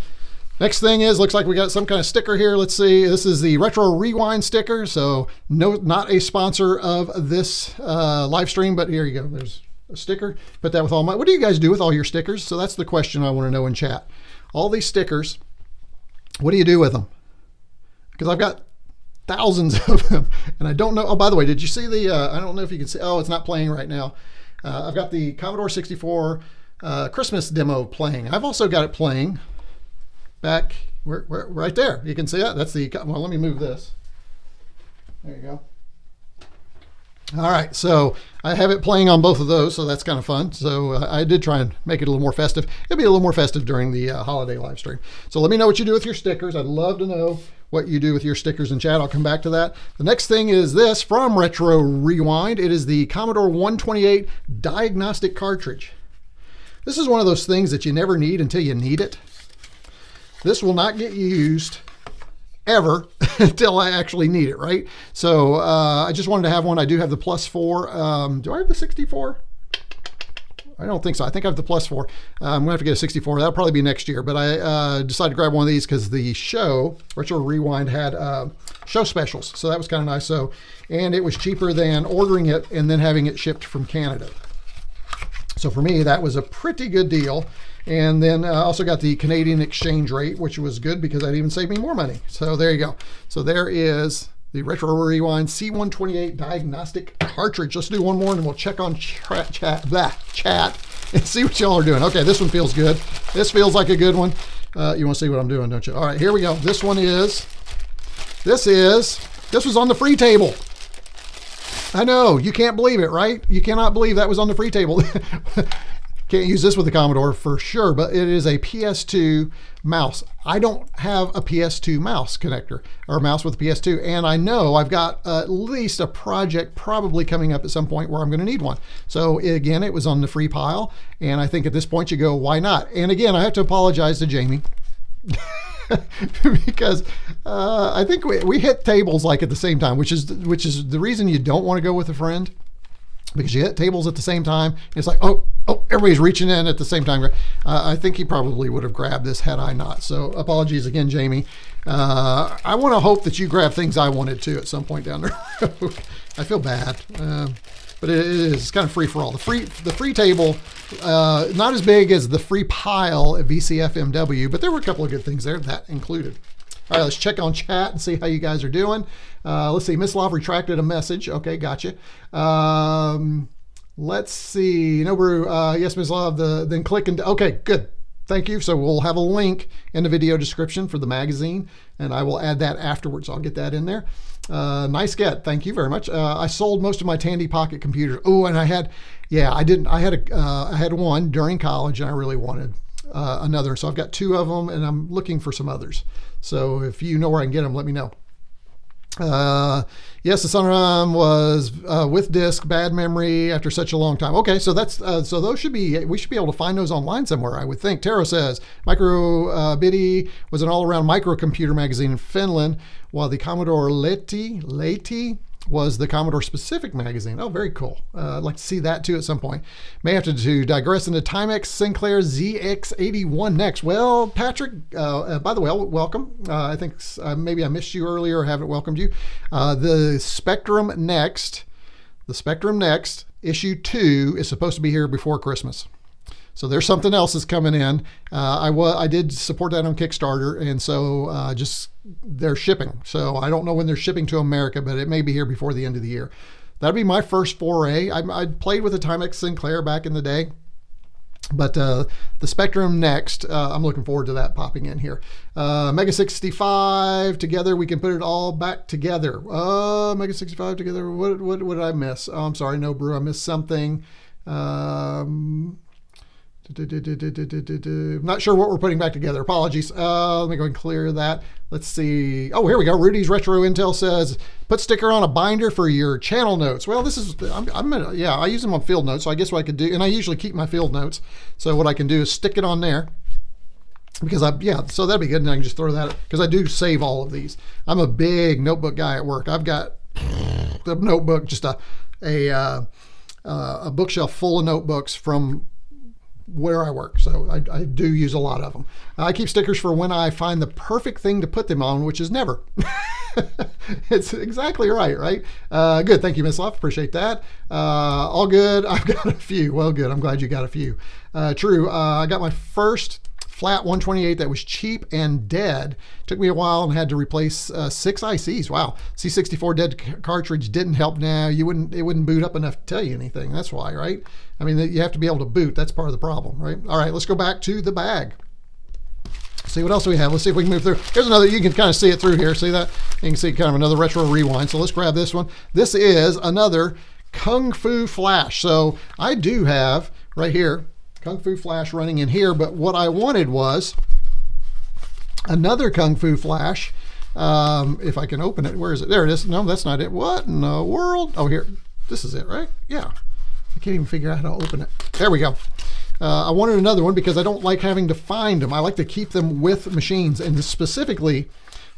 Speaker 1: Next thing is, looks like we got some kind of sticker here. Let's see. This is the Retro Rewind sticker. So no, not a sponsor of this live stream, but here you go. There's a sticker. Put that with all my, what do you guys do with all your stickers? So that's the question I want to know in chat. All these stickers, what do you do with them? Because I've got thousands of them, and I don't know. Oh, by the way, did you see the, I don't know if you can see, oh, it's not playing right now. I've got the Commodore 64 Christmas demo playing. I've also got it playing back right there. You can see that. That's the, well, let me move this. There you go. All right, so I have it playing on both of those, so that's kind of fun. So I did try and make it a little more festive. It'll be a little more festive during the holiday live stream. So let me know what you do with your stickers. I'd love to know what you do with your stickers in chat. I'll come back to that. The next thing is this from Retro Rewind. It is the Commodore 128 diagnostic cartridge. This is one of those things that you never need until you need it. This will not get used ever until I actually need it, right? So I just wanted to have one. I do have the +4. Do I have the 64? I don't think so. I think I have the +4. I'm gonna have to get a 64. That'll probably be next year, but I decided to grab one of these because the show, Retro Rewind, had show specials. So that was kind of nice. So, and it was cheaper than ordering it and then having it shipped from Canada. So for me, that was a pretty good deal. And then I also got the Canadian exchange rate, which was good because that even saved me more money. So there you go. So there is the Retro Rewind C128 diagnostic cartridge. Let's do one more and we'll check on chat and see what y'all are doing. Okay, this one feels good. This feels like a good one. You want to see what I'm doing, don't you? All right, here we go. This one is, this was on the free table. I know, you can't believe it, right? You cannot believe that was on the free table. Can't use this with the Commodore for sure, but it is a PS2 mouse. I don't have a PS2 mouse connector or mouse with a PS2, and I know I've got at least a project probably coming up at some point where I'm going to need one. So again, it was on the free pile, and I think at this point you go, why not? And again, I have to apologize to Jamie because I think we hit tables like at the same time, which is the reason you don't want to go with a friend. Because you hit tables at the same time. It's like, oh, everybody's reaching in at the same time. I think he probably would have grabbed this had I not. So apologies again, Jamie. I want to hope that you grab things I wanted to at some point down the road. I feel bad. But it is kind of free for all. The free table, not as big as the free pile at VCFMW, but there were a couple of good things there, that included. All right, let's check on chat and see how you guys are doing. Let's see, Miss Love retracted a message. Okay, gotcha. Let's see, Nobru, yes, Miss Love, then click and, okay, good. Thank you. So we'll have a link in the video description for the magazine, and I will add that afterwards. I'll get that in there. Nice get. Thank you very much. I sold most of my Tandy Pocket computers. Oh, and I had one during college, and I really wanted another. So I've got 2 of them, and I'm looking for some others. So if you know where I can get them, let me know. Yes, the Sunram was with disk, bad memory after such a long time. Okay, so that's so those should be, we should be able to find those online somewhere, I would think. Taro says Micro Bitty was an all-around microcomputer magazine in Finland, while the Commodore Leti was the Commodore specific magazine. Oh, very cool. I'd like to see that too at some point. May have to digress into Timex Sinclair ZX81 next. Well, Patrick, by the way, welcome. I think maybe I missed you earlier or haven't welcomed you. The Spectrum Next issue 2 is supposed to be here before Christmas. So there's something else that's coming in. I did support that on Kickstarter, and so just they're shipping. So I don't know when they're shipping to America, but it may be here before the end of the year. That'd be my first foray. I played with a Timex Sinclair back in the day, but the Spectrum Next, I'm looking forward to that popping in here. Mega 65 together, we can put it all back together. Mega 65 together. What did I miss? Oh, I'm sorry, no brew. I missed something. Not sure what we're putting back together. Apologies. Let me go and clear that. Let's see. Oh, here we go. Rudy's Retro Intel says, put sticker on a binder for your channel notes. Well, this is, yeah, I use them on field notes. So I guess what I could do, and I usually keep my field notes. So what I can do is stick it on there. Because so that'd be good. And I can just throw that, because I do save all of these. I'm a big notebook guy at work. I've got the notebook, just a bookshelf full of notebooks from where I work. So I do use a lot of them. I keep stickers for when I find the perfect thing to put them on, which is never. It's exactly right? Good. Thank you, Miss Love. Appreciate that. All good. I've got a few. Well, good. I'm glad you got a few. True. I got my first flat 128 that was cheap and dead. Took me a while and had to replace 6 ICs. Wow. C64 dead cartridge didn't help now. It wouldn't boot up enough to tell you anything. That's why, right? I mean, you have to be able to boot. That's part of the problem, right? All right, let's go back to the bag. See what else we have. Let's see if we can move through. Here's another, you can kind of see it through here. See that? You can see kind of another retro rewind. So let's grab this one. This is another Kung Fu Flash. So I do have right here Kung Fu Flash running in here, but what I wanted was another Kung Fu Flash. If I can open it, where is it? There it is. No, that's not it. What in the world? Oh, here. This is it, right? Yeah. I can't even figure out how to open it. There we go. I wanted another one because I don't like having to find them. I like to keep them with machines, and specifically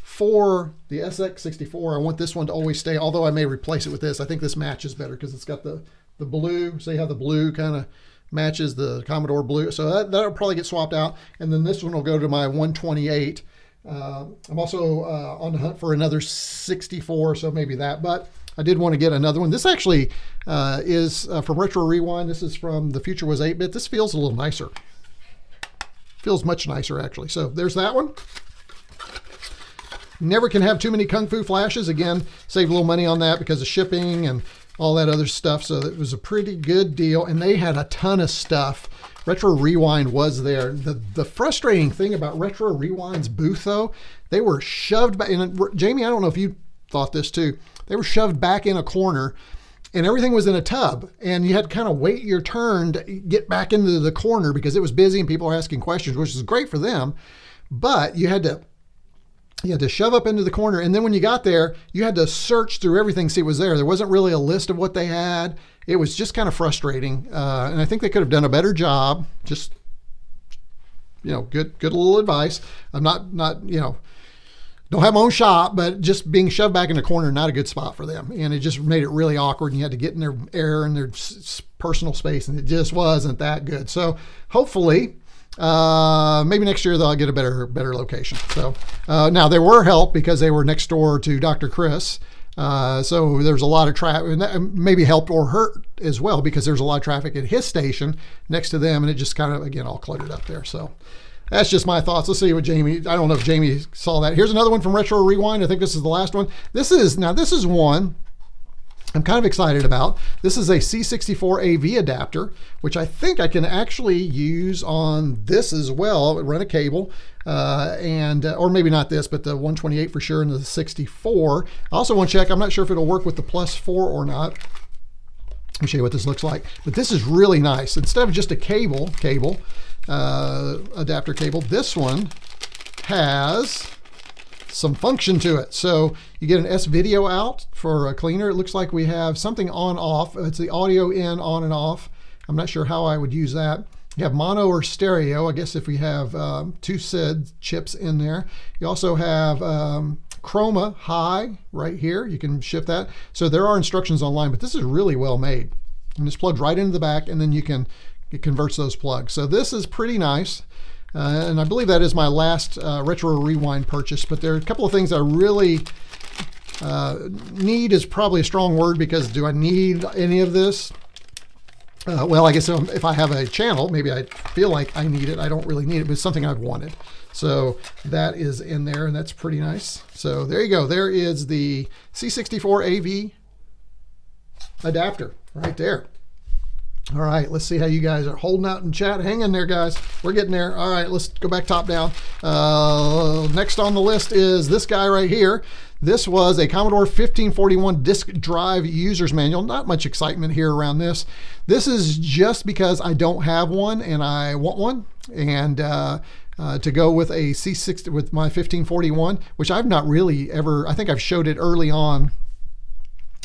Speaker 1: for the SX64, I want this one to always stay, although I may replace it with this. I think this matches better because it's got the blue. See how the blue kind of matches the Commodore blue. So that'll probably get swapped out. And then this one will go to my 128. I'm also on the hunt for another 64, so maybe that. But I did want to get another one. This actually is from Retro Rewind. This is from The Future Was 8-Bit. This feels a little nicer. Feels much nicer, actually. So there's that one. Never can have too many Kung Fu Flashes. Again, save a little money on that because of shipping and all that other stuff. So it was a pretty good deal. And they had a ton of stuff. Retro Rewind was there. The frustrating thing about Retro Rewind's booth, though, they were shoved back. And Jamie, I don't know if you thought this too. They were shoved back in a corner and everything was in a tub. And you had to kind of wait your turn to get back into the corner because it was busy and people were asking questions, which is great for them. But you had to shove up into the corner. And then when you got there, you had to search through everything, see what was there. There wasn't really a list of what they had. It was just kind of frustrating. And I think they could have done a better job. Just, good little advice. I'm not, don't have my own shop, but just being shoved back in the corner, not a good spot for them. And it just made it really awkward. And you had to get in their air and their personal space. And it just wasn't that good. So hopefully, maybe next year they'll get a better location. So now they were helped because they were next door to Dr. Chris. So there's a lot of traffic, and that maybe helped or hurt as well because there's a lot of traffic at his station next to them, and it just kind of, again, all cluttered up there. So that's just my thoughts. Let's see what Jamie, I don't know if Jamie saw that. Here's another one from Retro Rewind. I think this is the last one. This is one I'm kind of excited about. This is a C64 AV adapter, which I think I can actually use on this as well. Run a cable, or maybe not this, but the 128 for sure, and the 64. I also want to check, I'm not sure if it'll work with the +4 or not. Let me show you what this looks like. But this is really nice. Instead of just a cable, adapter cable, this one has some function to it. So you get an S-video out for a cleaner. It looks like we have something on-off. It's the audio in, on and off. I'm not sure how I would use that. You have mono or stereo, I guess if we have 2 SID chips in there. You also have chroma high right here. You can shift that. So there are instructions online, but this is really well made. And it's plugged right into the back, and then it converts those plugs. So this is pretty nice. And I believe that is my last Retro Rewind purchase, but there are a couple of things I really need is probably a strong word, because do I need any of this? Well, I guess if I have a channel, maybe I feel like I need it. I don't really need it, but it's something I've wanted. So that is in there, and that's pretty nice. So there you go. There is the C64 AV adapter right there. All right, let's see how you guys are holding out in chat. Hang in there, guys. We're getting there. All right, let's go back top down. Next on the list is this guy right here. This was a Commodore 1541 disk drive user's manual. Not much excitement here around this. This is just because I don't have one and I want one, and to go with a C60 with my 1541, which I've not really ever, I think I've showed it early on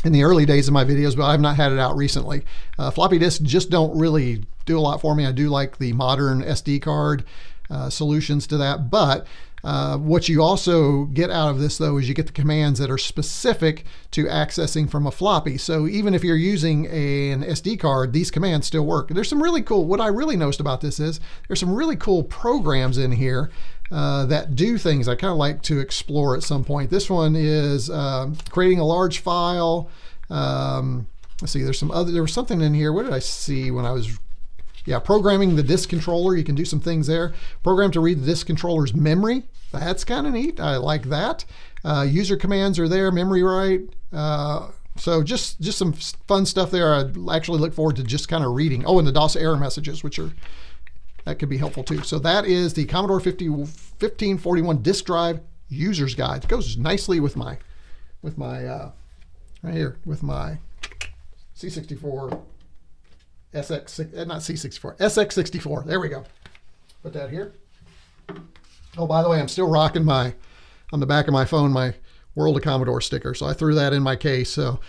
Speaker 1: in the early days of my videos, but I've not had it out recently. Floppy disks just don't really do a lot for me. I do like the modern SD card solutions to that, but what you also get out of this though is you get the commands that are specific to accessing from a floppy. So even if you're using an SD card, these commands still work. There's some really cool, what I really noticed about this is there's some really cool programs in here that do things I kind of like to explore at some point. This one is creating a large file. Let's see, there was something in here. What did I see when I was, yeah, programming the disk controller. You can do some things there. Program to read the disk controller's memory. That's kind of neat. I like that. User commands are there, memory write. So just some fun stuff there. I actually look forward to just kind of reading. Oh, and the DOS error messages, which are, that could be helpful too. So that is the Commodore 1541 disk drive user's guide. It goes nicely with my right here with my C64 SX, not C64, SX64. There we go. Put that here. Oh, by the way, I'm still rocking my, on the back of my phone, my World of Commodore sticker. So I threw that in my case. So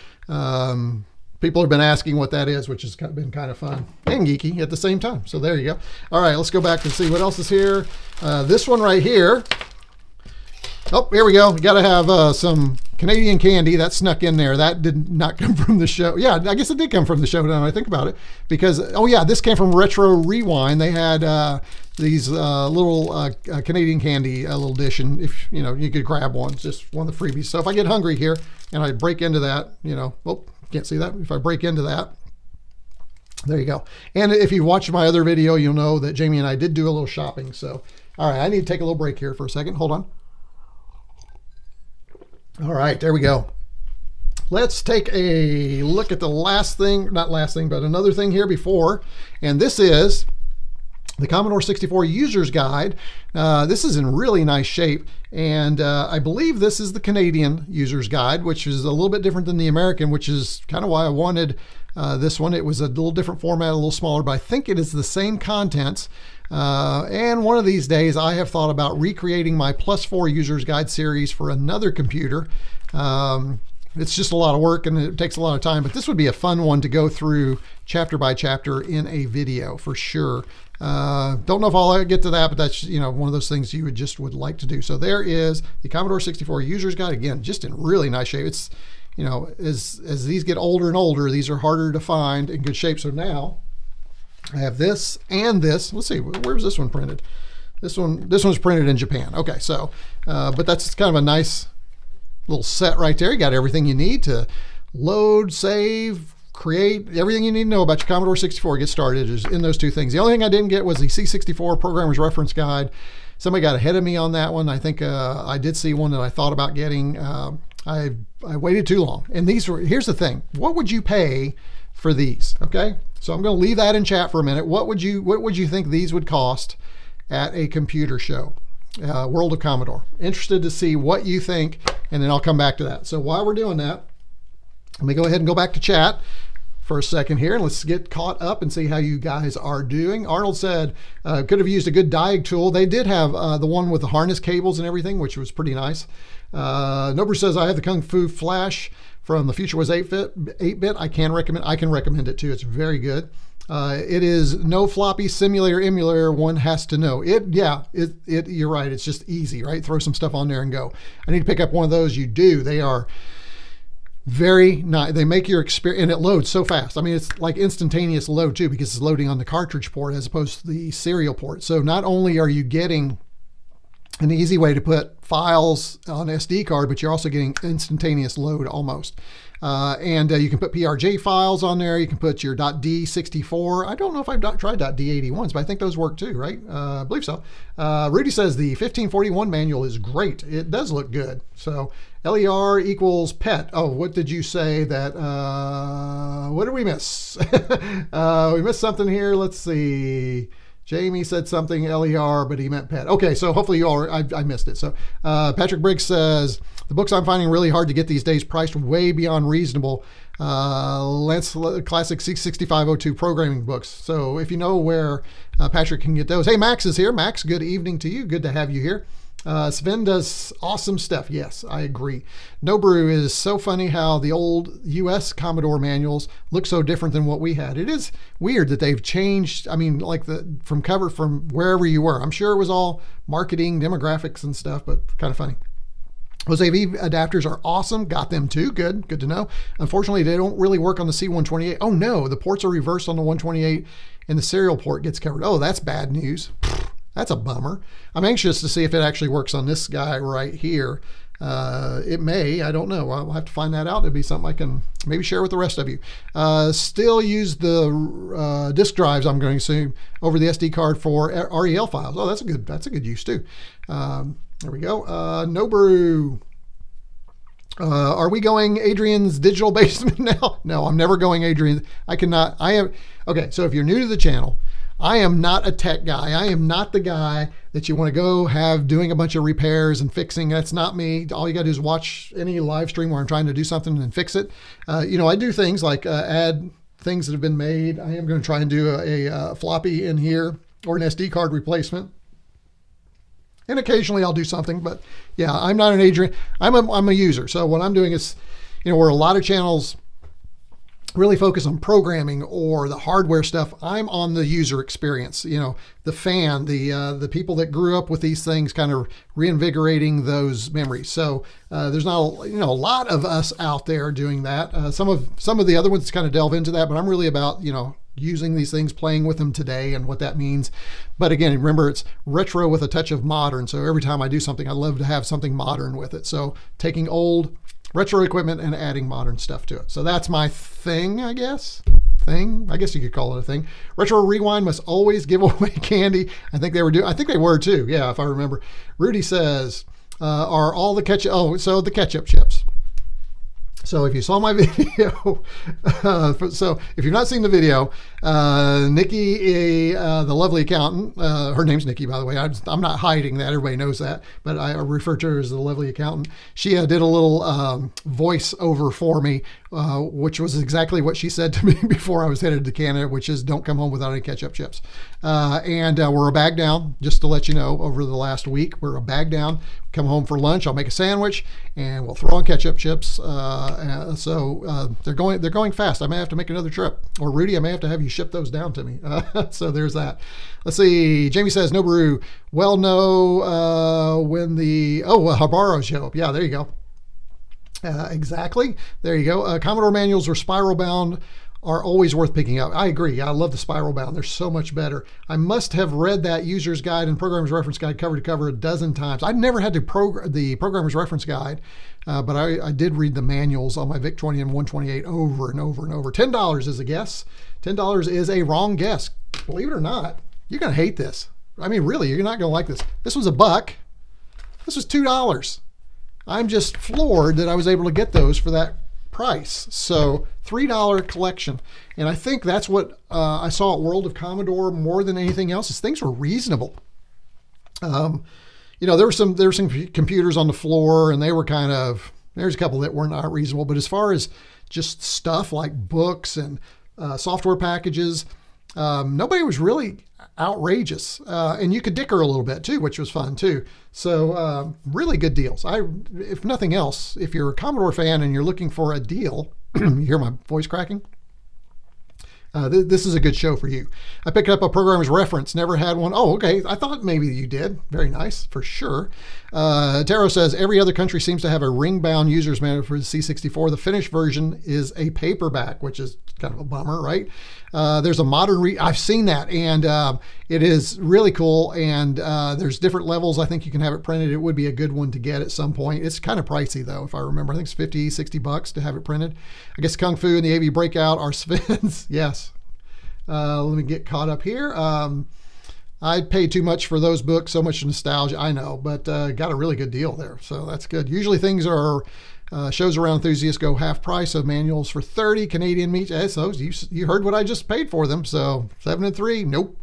Speaker 1: people have been asking what that is, which has been kind of fun and geeky at the same time. So there you go. All right, let's go back and see what else is here. This one right here. Oh, here we go. We got to have some Canadian candy that snuck in there. That did not come from the show. Yeah, I guess it did come from the show now I think about it. Because, oh yeah, this came from Retro Rewind. They had these little Canadian candy, little dish, and if, you know, you could grab one, just one of the freebies. So if I get hungry here and I break into that, you know, oh, can't see that. If I break into that, there you go. And if you watched my other video, you'll know that Jamie and I did do a little shopping. So, all right, I need to take a little break here for a second. Hold on. All right, there we go. Let's take a look at the last thing, not last thing, but another thing here before, and this is the Commodore 64 User's Guide. This is in really nice shape, and I believe this is the Canadian User's Guide, which is a little bit different than the American, which is kind of why I wanted this one. It was a little different format, a little smaller, but I think it is the same contents. And one of these days I have thought about recreating my +4 User's Guide series for another computer. It's just a lot of work and it takes a lot of time, but this would be a fun one to go through chapter by chapter in a video for sure. Don't know if I'll get to that, but that's, you know, one of those things you would like to do. So there is the Commodore 64 User's Guide, again, just in really nice shape. It's, you know, as these get older and older, these are harder to find in good shape. So now I have this and this. Let's see, where's this one printed? This one's printed in Japan. Okay, so, but that's kind of a nice little set right there. You got everything you need to load, save, create, everything you need to know about your Commodore 64, get started is in those two things. The only thing I didn't get was the C64 Programmer's Reference Guide. Somebody got ahead of me on that one. I think I did see one that I thought about getting. I waited too long. And these were, here's the thing, what would you pay for these? Okay, so I'm going to leave that in chat for a minute. What would you think these would cost at a computer show? World of Commodore. Interested to see what you think, and then I'll come back to that. So while we're doing that, let me go ahead and go back to chat for a second here, and let's get caught up and see how you guys are doing. Arnold said, could have used a good diag tool. They did have the one with the harness cables and everything, which was pretty nice. Nober says, I have the Kung Fu Flash from The Future Was 8-bit. I can recommend it too. It's very good. It is no floppy simulator emulator. One has to know it. Yeah, you're right. It's just easy, right? Throw some stuff on there and go. I need to pick up one of those. You do. They are very nice. They make your experience, and it loads so fast. I mean, it's like instantaneous load too, because it's loading on the cartridge port as opposed to the serial port. So not only are you getting an easy way to put files on SD card, but you're also getting instantaneous load almost. And you can put PRJ files on there. You can put your .d64. I don't know if I've tried .d81s, but I think those work too, right? I believe so. Rudy says the 1541 manual is great. It does look good. So LER equals pet. Oh, what did you say that, what did we miss? We missed something here. Let's see. Jamie said something LER, but he meant pet. Okay, so hopefully you all, I missed it. So Patrick Briggs says The books I'm finding really hard to get these days, priced way beyond reasonable. Let's classic C6502 programming books. So if you know where Patrick can get those. Hey, Max is here. Max, good evening to you. Good to have you here. Sven does awesome stuff. Yes, I agree. Nobrew is so funny how the old US Commodore manuals look so different than what we had. It is weird that they've changed. I mean, like from wherever you were. I'm sure it was all marketing, demographics and stuff, but kind of funny. Jose V adapters are awesome. Got them too. Good to know. Unfortunately, they don't really work on the C128. Oh no, the ports are reversed on the 128 and the serial port gets covered. Oh, that's bad news. That's a bummer. I'm anxious to see if it actually works on this guy right here. It may, I don't know. I'll have to find that out. It'd be something I can maybe share with the rest of you. Still use the disk drives, I'm going to assume, over the SD card for REL files. Oh, that's a good use too. There we go. Nobrew. Are we going Adrian's digital basement now? No, I'm never going Adrian. Okay, so if you're new to the channel, I am not a tech guy. I am not the guy that you want to go have doing a bunch of repairs and fixing. That's not me. All you got to do is watch any live stream where I'm trying to do something and fix it. I do things like add things that have been made. I am going to try and do a floppy in here or an SD card replacement. And occasionally I'll do something, but yeah, I'm not an Adrian. I'm a user. So what I'm doing is, where a lot of channels really focus on programming or the hardware stuff, I'm on the user experience, the fan, the people that grew up with these things, kind of reinvigorating those memories. So there's not a lot of us out there doing that. Some of the other ones kind of delve into that, but I'm really about, using these things, playing with them today and what that means. But again, remember, it's retro with a touch of modern. So every time I do something, I love to have something modern with it. So taking old retro equipment and adding modern stuff to it. So that's my thing, I guess. I guess you could call it a thing. Retro Rewind must always give away candy. I think they were too. Yeah, if I remember. Rudy says, are all the ketchup, so the ketchup chips. So if you saw my video, so if you've not seen the video, Nikki, the lovely accountant, her name's Nikki, by the way. I'm not hiding that. Everybody knows that, but I refer to her as the lovely accountant. She did a little voice over for me, which was exactly what she said to me before I was headed to Canada, which is don't come home without any ketchup chips. And we're a bag down, just to let you know, over the last week, we're a bag down. Come home for lunch, I'll make a sandwich and we'll throw on ketchup chips. So they're going fast. I may have to make another trip, or Rudy, I may have to have you ship those down to me. So there's that. Let's see. Jamie says, Nobrew, when the Harbaro show up. Yeah, there you go. Exactly. There you go. Commodore manuals were spiral bound are always worth picking up. I agree. I love the spiral bound. They're so much better. I must have read that user's guide and programmer's reference guide cover to cover a dozen times. I never had the programmer's reference guide, but I did read the manuals on my VIC-20 and 128 over and over and over. $10 is a guess. $10 is a wrong guess. Believe it or not, you're going to hate this. I mean, really, you're not going to like this. This was $1. This was $2. I'm just floored that I was able to get those for that price. So $3 collection. And I think that's what I saw at World of Commodore more than anything else, is things were reasonable. There were some computers on the floor and they were there's a couple that were not reasonable, but as far as just stuff like books and software packages, nobody was really outrageous. And you could dicker a little bit too, which was fun too. So really good deals. If nothing else, if you're a Commodore fan and you're looking for a deal, you hear my voice cracking? This is a good show for you. I picked up a programmer's reference, never had one. Oh, okay. I thought maybe you did. Very nice, for sure. Taro says, every other country seems to have a ring-bound user's manual for the C64. The Finnish version is a paperback, which is kind of a bummer, right? There's a modern I've seen that, and it is really cool, and there's different levels. I think you can have it printed. It would be a good one to get at some point. It's kind of pricey, though, if I remember. I think it's 50, 60 bucks to have it printed. I guess Kung Fu and the AV Breakout are Sven's. Yes. Let me get caught up here. I'd pay too much for those books, so much nostalgia, I know, but got a really good deal there, so that's good. Usually things are, shows around enthusiasts go half price of manuals for 30 Canadian meat. So you heard what I just paid for them, so 7 and 3, nope.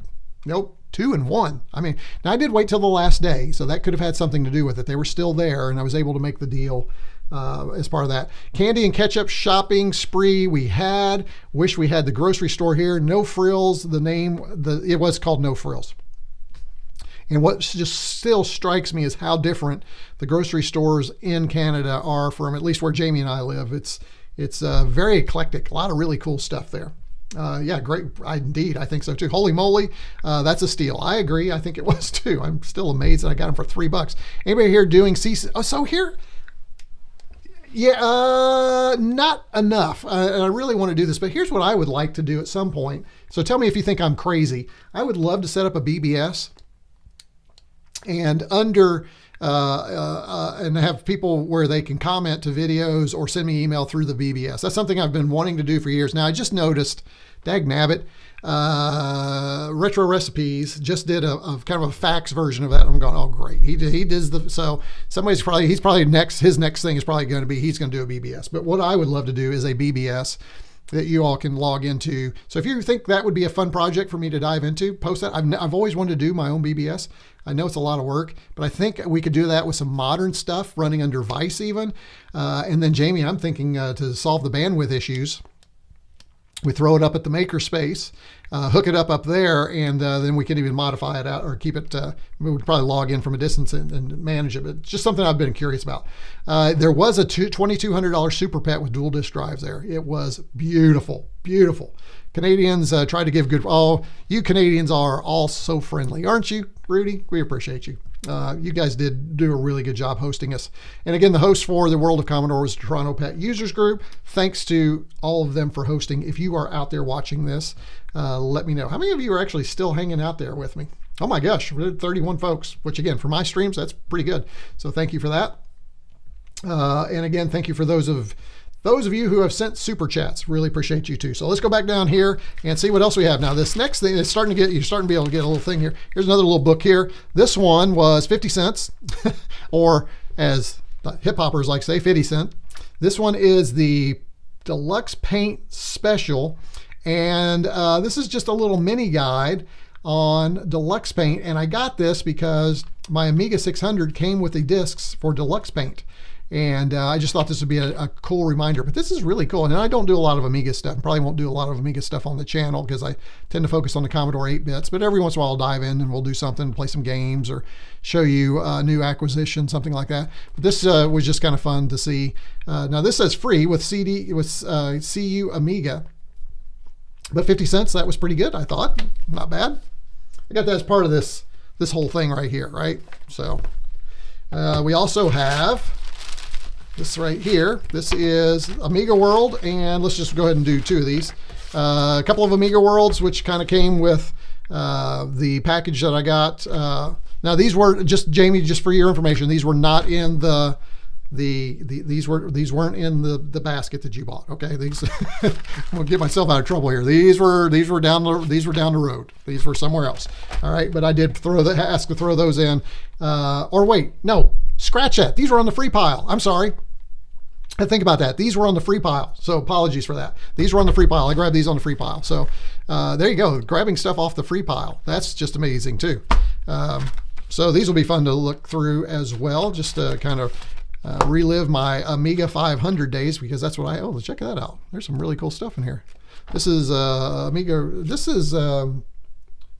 Speaker 1: in one. I mean, now I did wait till the last day, so that could have had something to do with it. They were still there, and I was able to make the deal as part of that. Candy and ketchup shopping spree we had. Wish we had the grocery store here. No Frills, it was called No Frills. And what just still strikes me is how different the grocery stores in Canada are from at least where Jamie and I live. It's very eclectic. A lot of really cool stuff there. Yeah, great. Indeed, I think so too. Holy moly, that's a steal. I agree. I think it was too. I'm still amazed that I got them for $3. Anybody here doing CC? Oh, so here, yeah, not enough. And I really want to do this, but here's what I would like to do at some point. So tell me if you think I'm crazy. I would love to set up a BBS and and have people where they can comment to videos or send me email through the BBS. That's something I've been wanting to do for years. Now I just noticed, dagnabbit, Retro Recipes just did a kind of a fax version of that. I'm going, oh great, he does the, so he's probably next, his next thing is probably going to be, he's going to do a BBS. But what I would love to do is a BBS that you all can log into. So if you think that would be a fun project for me to dive into, post that. I've always wanted to do my own BBS. I know it's a lot of work, but I think we could do that with some modern stuff running under Vice even. And then Jamie, I'm thinking to solve the bandwidth issues, we throw it up at the makerspace, hook it up there, and then we can even modify it out or keep it. We would probably log in from a distance and manage it. But it's just something I've been curious about. There was a $2,200 Super Pet with dual disk drives there. It was beautiful, beautiful. Canadians try to give good. Oh, you Canadians are all so friendly, aren't you, Rudy? We appreciate you. You guys did do a really good job hosting us. And again, the host for the World of Commodore was Toronto Pet Users Group. Thanks to all of them for hosting. If you are out there watching this, let me know. How many of you are actually still hanging out there with me? Oh my gosh, 31 folks, which again, for my streams, that's pretty good. So thank you for that. And again, thank you for those of you who have sent super chats. Really appreciate you too. So let's go back down here and see what else we have. Now this next thing is you're starting to be able to get a little thing here. Here's another little book here. This one was 50 cents or as the hip hoppers like to say, 50 cents. This one is the Deluxe Paint Special. And this is just a little mini guide on Deluxe Paint. And I got this because my Amiga 600 came with the discs for Deluxe Paint. And I just thought this would be a cool reminder, but this is really cool. And I don't do a lot of Amiga stuff. Probably won't do a lot of Amiga stuff on the channel because I tend to focus on the Commodore 8-bits, but every once in a while I'll dive in and we'll do something, play some games or show you a new acquisition, something like that. But this was just kind of fun to see. Now this says free with CU Amiga, but 50 cents, that was pretty good, I thought. Not bad. I got that as part of this whole thing right here, right? So we also have this right here. This is Amiga World, and let's just go ahead and do two of these. A couple of Amiga Worlds, which kind of came with the package that I got. Now these were just, Jamie, just for your information, these were not in these weren't in the basket that you bought. Okay, these I'm gonna get myself out of trouble here. These were down the road. These were somewhere else. All right, but I did ask to throw those in. Or wait, no, scratch that. These were on the free pile. I'm sorry. Think about that. These were on the free pile. So apologies for that. These were on the free pile. I grabbed these on the free pile. So there you go. Grabbing stuff off the free pile. That's just amazing too. So these will be fun to look through as well, just to kind of relive my Amiga 500 days, because that's what oh, check that out. There's some really cool stuff in here. This is Amiga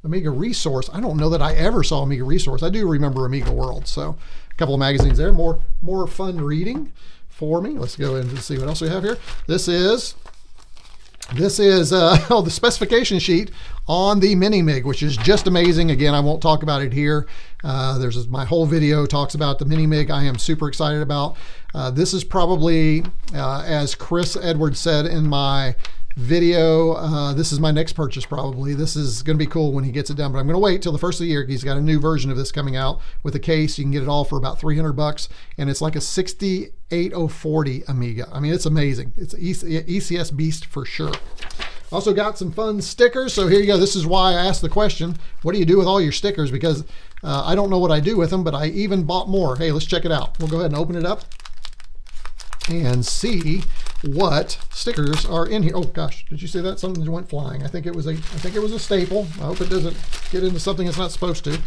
Speaker 1: Resource. I don't know that I ever saw Amiga Resource. I do remember Amiga World. So a couple of magazines there, more fun reading for me. Let's go in and see what else we have here. This is the specification sheet on the Mini MIG, which is just amazing. Again, I won't talk about it here. There's my whole video talks about the Mini MIG. I am super excited about. This is probably, as Chris Edwards said in my video, this is my next purchase probably. This is going to be cool when he gets it done, but I'm going to wait till the first of the year. He's got a new version of this coming out with a case. You can get it all for about $300, and it's like a 68040 Amiga. I mean, it's amazing. It's an ECS beast for sure. Also got some fun stickers. So here you go. This is why I asked the question, what do you do with all your stickers? Because I don't know what I do with them, but I even bought more. Hey, let's check it out. We'll go ahead and open it up and see what stickers are in here. Oh gosh, did you see that? Something went flying. I think it was a staple. I hope it doesn't get into something it's not supposed to.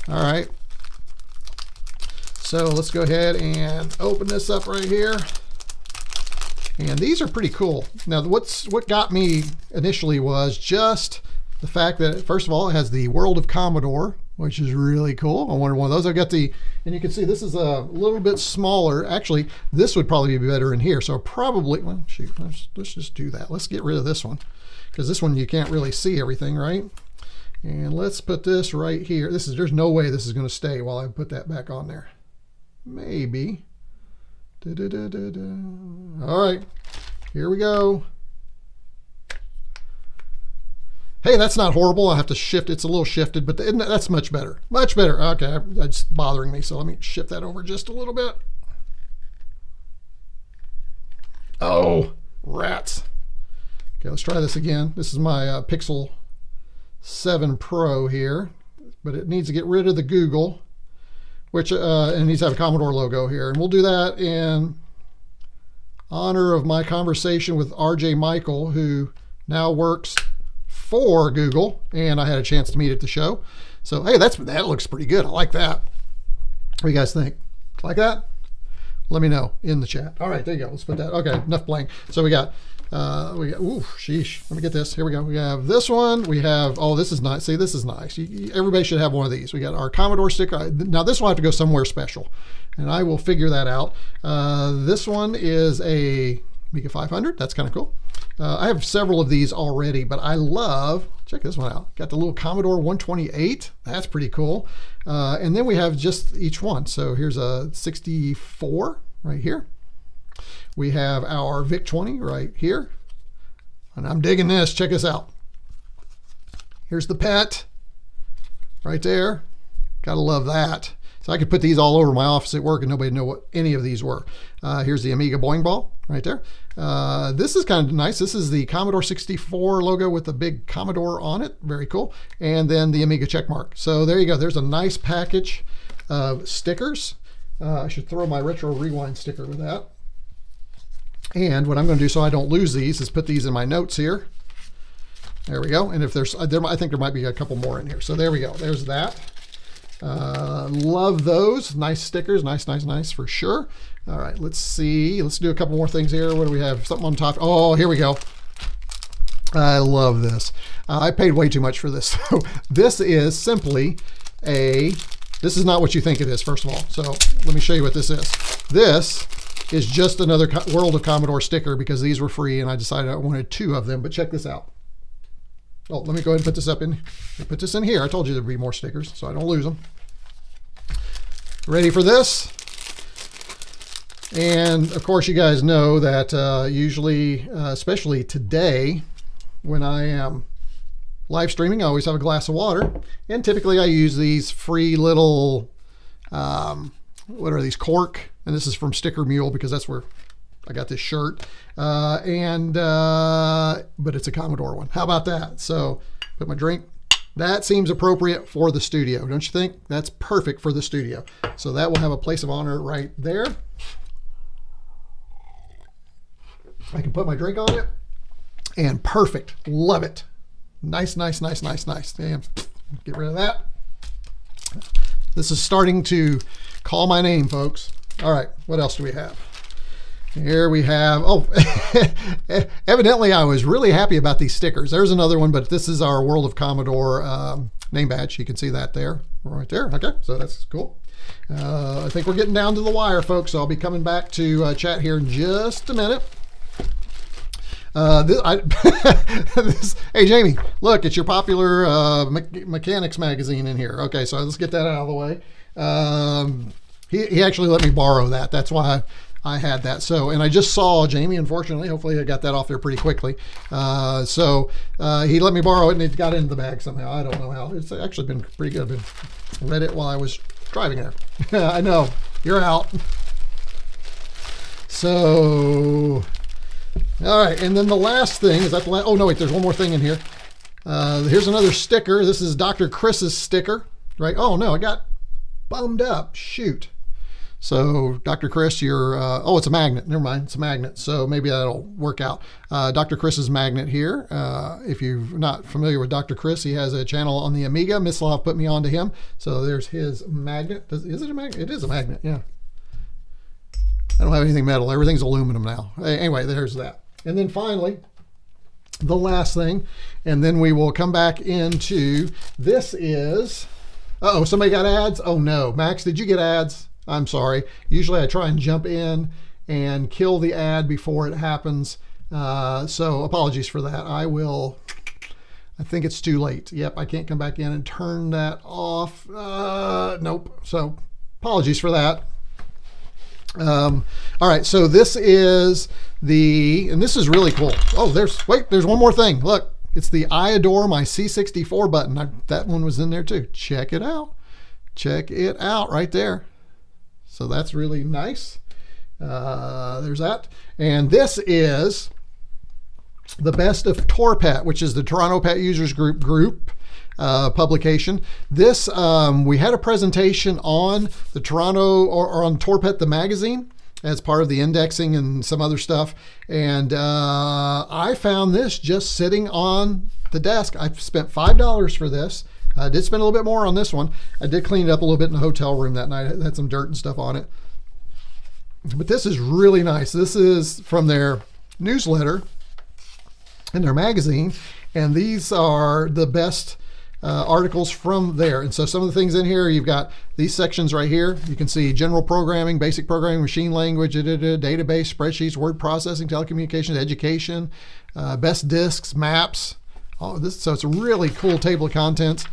Speaker 1: All right. So let's go ahead and open this up right here. And these are pretty cool. Now, what got me initially was just the fact that, first of all, it has the World of Commodore, which is really cool. I wanted one of those. I got the, and you can see this is a little bit smaller. Actually, this would probably be better in here. So probably, well, shoot, let's just do that. Let's get rid of this one, because this one you can't really see everything, right? And let's put this right here. There's no way this is going to stay while I put that back on there. Maybe. All right, here we go. Hey, that's not horrible. I have to shift. It's a little shifted, but that's much better. Much better. Okay, that's bothering me. So let me shift that over just a little bit. Oh, rats. Okay, let's try this again. This is my Pixel 7 Pro here, but it needs to get rid of the Google, which and it needs to have a Commodore logo here. And we'll do that in honor of my conversation with RJ Michael, who now works for Google, and I had a chance to meet at the show. So hey, that looks pretty good. I like that. What do you guys think? Like that? Let me know in the chat. All right, there you go. Let's put that. Okay, enough playing. So we got ooh, sheesh. Let me get this. Here we go. We have this one. We have, oh, this is nice. See, this is nice. Everybody should have one of these. We got our Commodore sticker. Now this will have to go somewhere special, and I will figure that out. This one is a Amiga 500. That's kind of cool. I have several of these already, but I love, check this one out. Got the little Commodore 128. That's pretty cool. And then we have just each one. So here's a 64 right here. We have our VIC-20 right here. And I'm digging this. Check this out. Here's the PET right there. Gotta love that. So I could put these all over my office at work and nobody would know what any of these were. Here's the Amiga Boing Ball right there. This is kind of nice. This is the Commodore 64 logo with the big Commodore on it. Very cool. And then the Amiga checkmark. So there you go. There's a nice package of stickers. I should throw my Retro Rewind sticker with that. And what I'm going to do so I don't lose these is put these in my notes here. There we go. And if there's, I think there might be a couple more in here. So there we go. There's that. Love those. Nice stickers. Nice, nice, nice for sure. All right, let's see. Let's do a couple more things here. What do we have? Something on top. Oh, here we go. I love this. I paid way too much for this. So this is simply this is not what you think it is, first of all. So let me show you what this is. This is just another World of Commodore sticker because these were free and I decided I wanted 2 of them, but check this out. Oh, let me go ahead and put this up in. Put this in here. I told you there'd be more stickers, so I don't lose them. Ready for this? And of course, you guys know that usually, especially today, when I am live streaming, I always have a glass of water, and typically I use these free little, what are these, cork? And this is from Sticker Mule because that's where I got this shirt, but it's a Commodore one. How about that? So put my drink. That seems appropriate for the studio, don't you think? That's perfect for the studio. So that will have a place of honor right there. I can put my drink on it, and perfect. Love it. Nice, nice, nice, nice, nice. Damn. Get rid of that. This is starting to call my name, folks. All right, what else do we have? Here we have, oh, evidently I was really happy about these stickers. There's another one, but this is our World of Commodore name badge. You can see that there, right there. Okay, so that's cool. I think we're getting down to the wire, folks. So I'll be coming back to chat here in just a minute. Hey, Jamie, look, it's your popular mechanics magazine in here. Okay, so let's get that out of the way. He actually let me borrow that. That's why I had that. So, and I just saw Jamie, unfortunately, hopefully I got that off there pretty quickly. So he let me borrow it and it got into the bag somehow. I don't know how. It's actually been pretty good. I've read it while I was driving there. I know, you're out. So, all right. And then the last thing, is that the last? Oh, no, wait, there's one more thing in here. Here's another sticker. This is Dr. Chris's sticker, right? Oh, no, I got bummed up. Shoot. So Dr. Chris, you're, oh, it's a magnet. Never mind, it's a magnet. So maybe that'll work out. Dr. Chris's magnet here. If you're not familiar with Dr. Chris, he has a channel on the Amiga. Miss Love put me on to him. So there's his magnet. Is it a magnet? It is a magnet, yeah. I don't have anything metal. Everything's aluminum now. Anyway, there's that. And then finally, the last thing, and then we will come back into, this is, uh-oh, somebody got ads? Oh no, Max, did you get ads? I'm sorry. Usually I try and jump in and kill the ad before it happens. So apologies for that. I think it's too late. Yep, I can't come back in and turn that off. Nope. So apologies for that. All right, so this is and this is really cool. Oh, there's one more thing. Look, it's the I adore my C64 button. That one was in there too. Check it out. Check it out right there. So that's really nice. There's that. And this is the best of TorPet, which is the Toronto Pet Users Group publication. This, we had a presentation on the Toronto, or on TorPet the magazine, as part of the indexing and some other stuff. And I found this just sitting on the desk. I spent $5 for this. I did spend a little bit more on this one. I did clean it up a little bit in the hotel room that night. It had some dirt and stuff on it. But this is really nice. This is from their newsletter and their magazine. And these are the best articles from there. And so some of the things in here, you've got these sections right here. You can see general programming, basic programming, machine language, database, spreadsheets, word processing, telecommunications, education, best disks, maps. Oh, so it's a really cool table of contents.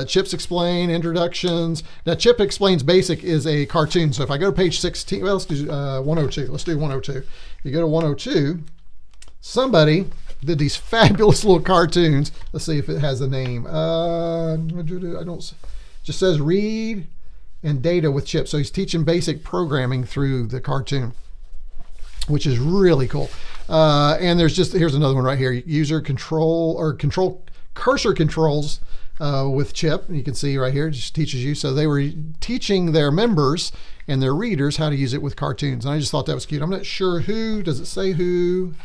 Speaker 1: Chips Explain, introductions. Now, Chip Explains Basic is a cartoon. So if I go to page 16, well, let's do 102. Let's do 102. You go to 102, somebody did these fabulous little cartoons. Let's see if it has a name. I don't, just says read and data with Chip. So he's teaching basic programming through the cartoon, which is really cool. And here's another one right here. User control, or cursor controls with Chip. You can see right here, it just teaches you. So they were teaching their members and their readers how to use it with cartoons. And I just thought that was cute. I'm not sure who, does it say who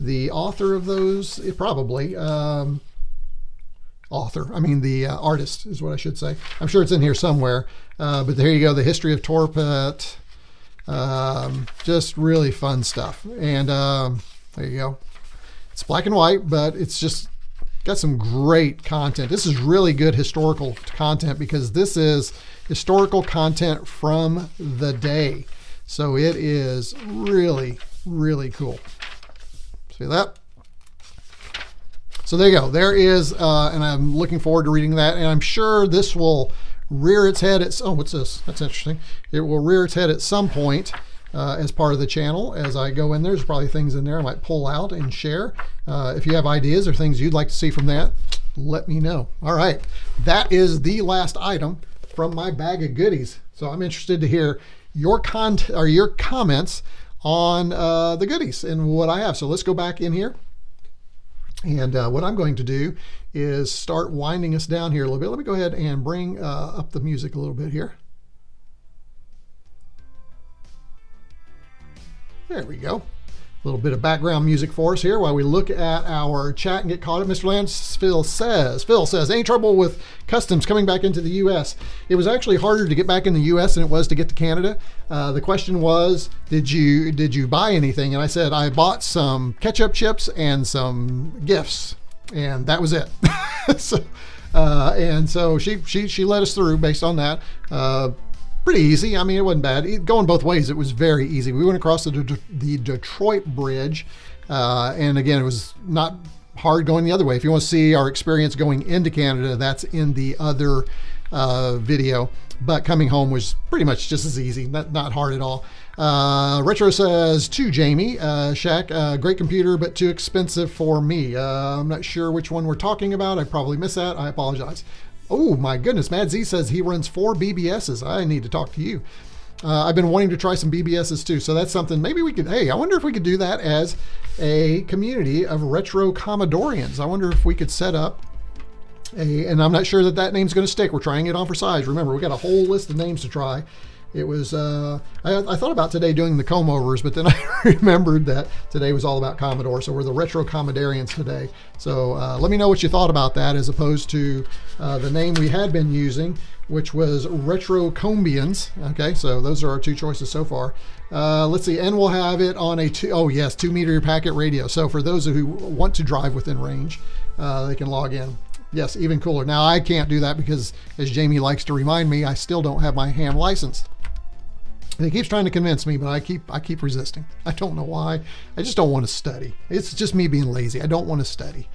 Speaker 1: the author of those? It probably, the artist is what I should say. I'm sure it's in here somewhere. But there you go, the history of TorPet. Just really fun stuff. And there you go. It's black and white, but it's just got some great content. This is really good historical content because this is historical content from the day. So it is really, really cool. See that? So there you go. There is, and I'm looking forward to reading that. And I'm sure this will rear its head at, oh, what's this? That's interesting. It will rear its head at some point as part of the channel. As I go in, there's probably things in there I might pull out and share. If you have ideas or things you'd like to see from that, let me know. All right, that is the last item from my bag of goodies. So I'm interested to hear your comments on the goodies and what I have. So let's go back in here. And what I'm going to do is start winding us down here a little bit. Let me go ahead and bring up the music a little bit here. There we go. A little bit of background music for us here while we look at our chat and get caught up. Mr. Lansfield says, any trouble with customs coming back into the U.S.? It was actually harder to get back in the U.S. than it was to get to Canada. The question was, did you buy anything? And I said, I bought some ketchup chips and some gifts, and that was it. And so she let us through based on that. Pretty easy. I mean, it wasn't bad. Going both ways, it was very easy. We went across the Detroit Bridge, and again, it was not hard going the other way. If you want to see our experience going into Canada, that's in the other video. But coming home was pretty much just as easy, not hard at all. Retro says, to Jamie, Shaq, great computer, but too expensive for me. I'm not sure which one we're talking about. I probably missed that. I apologize. Oh my goodness, Mad Z says he runs 4 BBSs. I need to talk to you. I've been wanting to try some BBSs too, so that's something maybe we could, hey, I wonder if we could do that as a community of retroCommodorians. I wonder if we could set up and I'm not sure that name's going to stick. We're trying it on for size. Remember, we got a whole list of names to try. It was, I thought about today doing the comb overs, but then I remembered that today was all about Commodore. So we're the retroCommodorians today. So let me know what you thought about that, as opposed to the name we had been using, which was retroCombians. Okay, so those are our two choices so far. Let's see, and we'll have it on a 2 meter packet radio. So for those who want to drive within range, they can log in. Yes, even cooler. Now I can't do that because, as Jamie likes to remind me, I still don't have my ham license. And he keeps trying to convince me, but I keep resisting. I don't know why. I just don't want to study. It's just me being lazy. I don't want to study.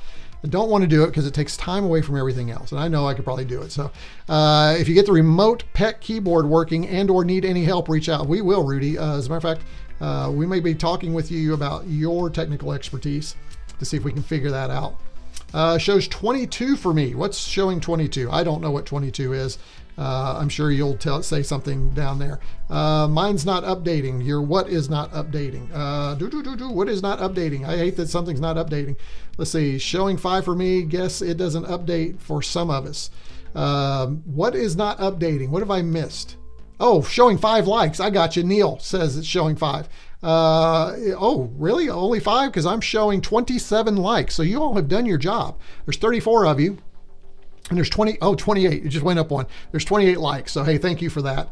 Speaker 1: I don't want to do it because it takes time away from everything else. And I know I could probably do it. So if you get the remote PEC keyboard working and or need any help, reach out. We will, Rudy. As a matter of fact, we may be talking with you about your technical expertise to see if we can figure that out. Shows 22 for me. What's showing 22? I don't know what 22 is. I'm sure you'll say something down there. Mine's not updating. Your what is not updating? What is not updating? I hate that something's not updating. Let's see. Showing 5 for me. Guess it doesn't update for some of us. What is not updating? What have I missed? Oh, showing 5 likes. I got you. Neil says it's showing 5. Oh, really? Only 5? Because I'm showing 27 likes. So you all have done your job. There's 34 of you. And there's 28. It just went up one. There's 28 likes. So, hey, thank you for that.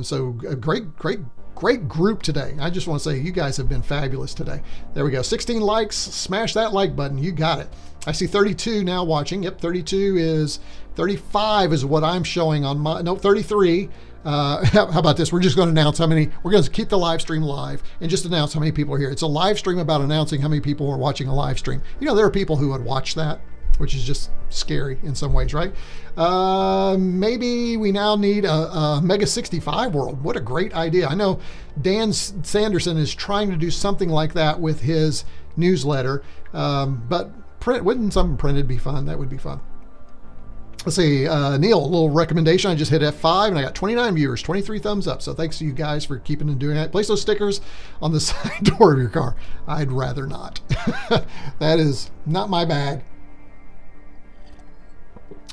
Speaker 1: So a great group today. I just want to say you guys have been fabulous today. There we go. 16 likes. Smash that like button. You got it. I see 32 now watching. Yep, 35 is what I'm showing on my, no, 33. How about this? We're just going to announce how many. We're going to keep the live stream live and just announce how many people are here. It's a live stream about announcing how many people are watching a live stream. You know, there are people who would watch that, which is just scary in some ways, right? Maybe we now need a Mega 65 world. What a great idea. I know Dan Sanderson is trying to do something like that with his newsletter, but wouldn't something printed be fun? That would be fun. Let's see, Neil, a little recommendation. I just hit F5 and I got 29 viewers, 23 thumbs up. So thanks to you guys for keeping and doing that. Place those stickers on the side door of your car. I'd rather not. That is not my bag.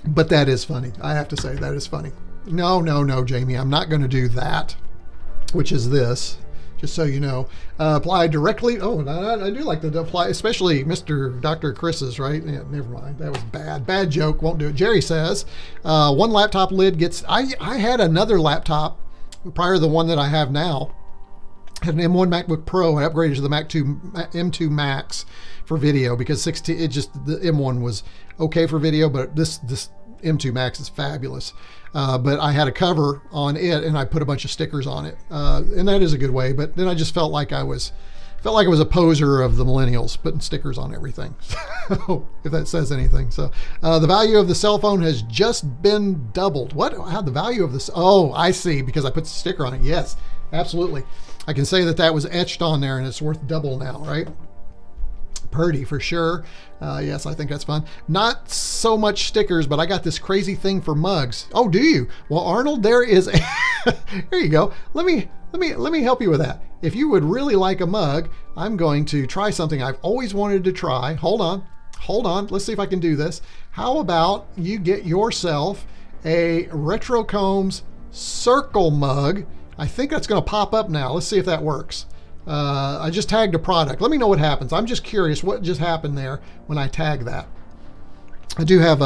Speaker 1: But that is funny. I have to say that is funny. No, Jamie, I'm not going to do that, which is this. Just so you know, apply directly. Oh, I do like to apply, especially Dr. Chris's, right? Yeah, never mind. That was bad. Bad joke. Won't do it. Jerry says, one laptop lid gets, I had another laptop prior to the one that I have now. I had an M1 MacBook Pro. I upgraded to the M2 Max for video because the M1 was okay for video, but this M2 Max is fabulous. But I had a cover on it and I put a bunch of stickers on it. And that is a good way, but then I just felt like I was a poser of the millennials, putting stickers on everything. So, if that says anything. So the value of the cell phone has just been doubled. What? How the value of this? Oh, I see, because I put the sticker on it. Yes, absolutely. I can say that was etched on there and it's worth double now, right? Purdy for sure. Yes, I think that's fun. Not so much stickers, but I got this crazy thing for mugs. Oh, do you? Well, Arnold, there is a there you go. Let me help you with that. If you would really like a mug, I'm going to try something I've always wanted to try. Hold on. Let's see if I can do this. How about you get yourself a retroCombs circle mug? I think that's going to pop up now. Let's see if that works. I just tagged a product. Let me know what happens. I'm just curious what just happened there when I tag that. I do have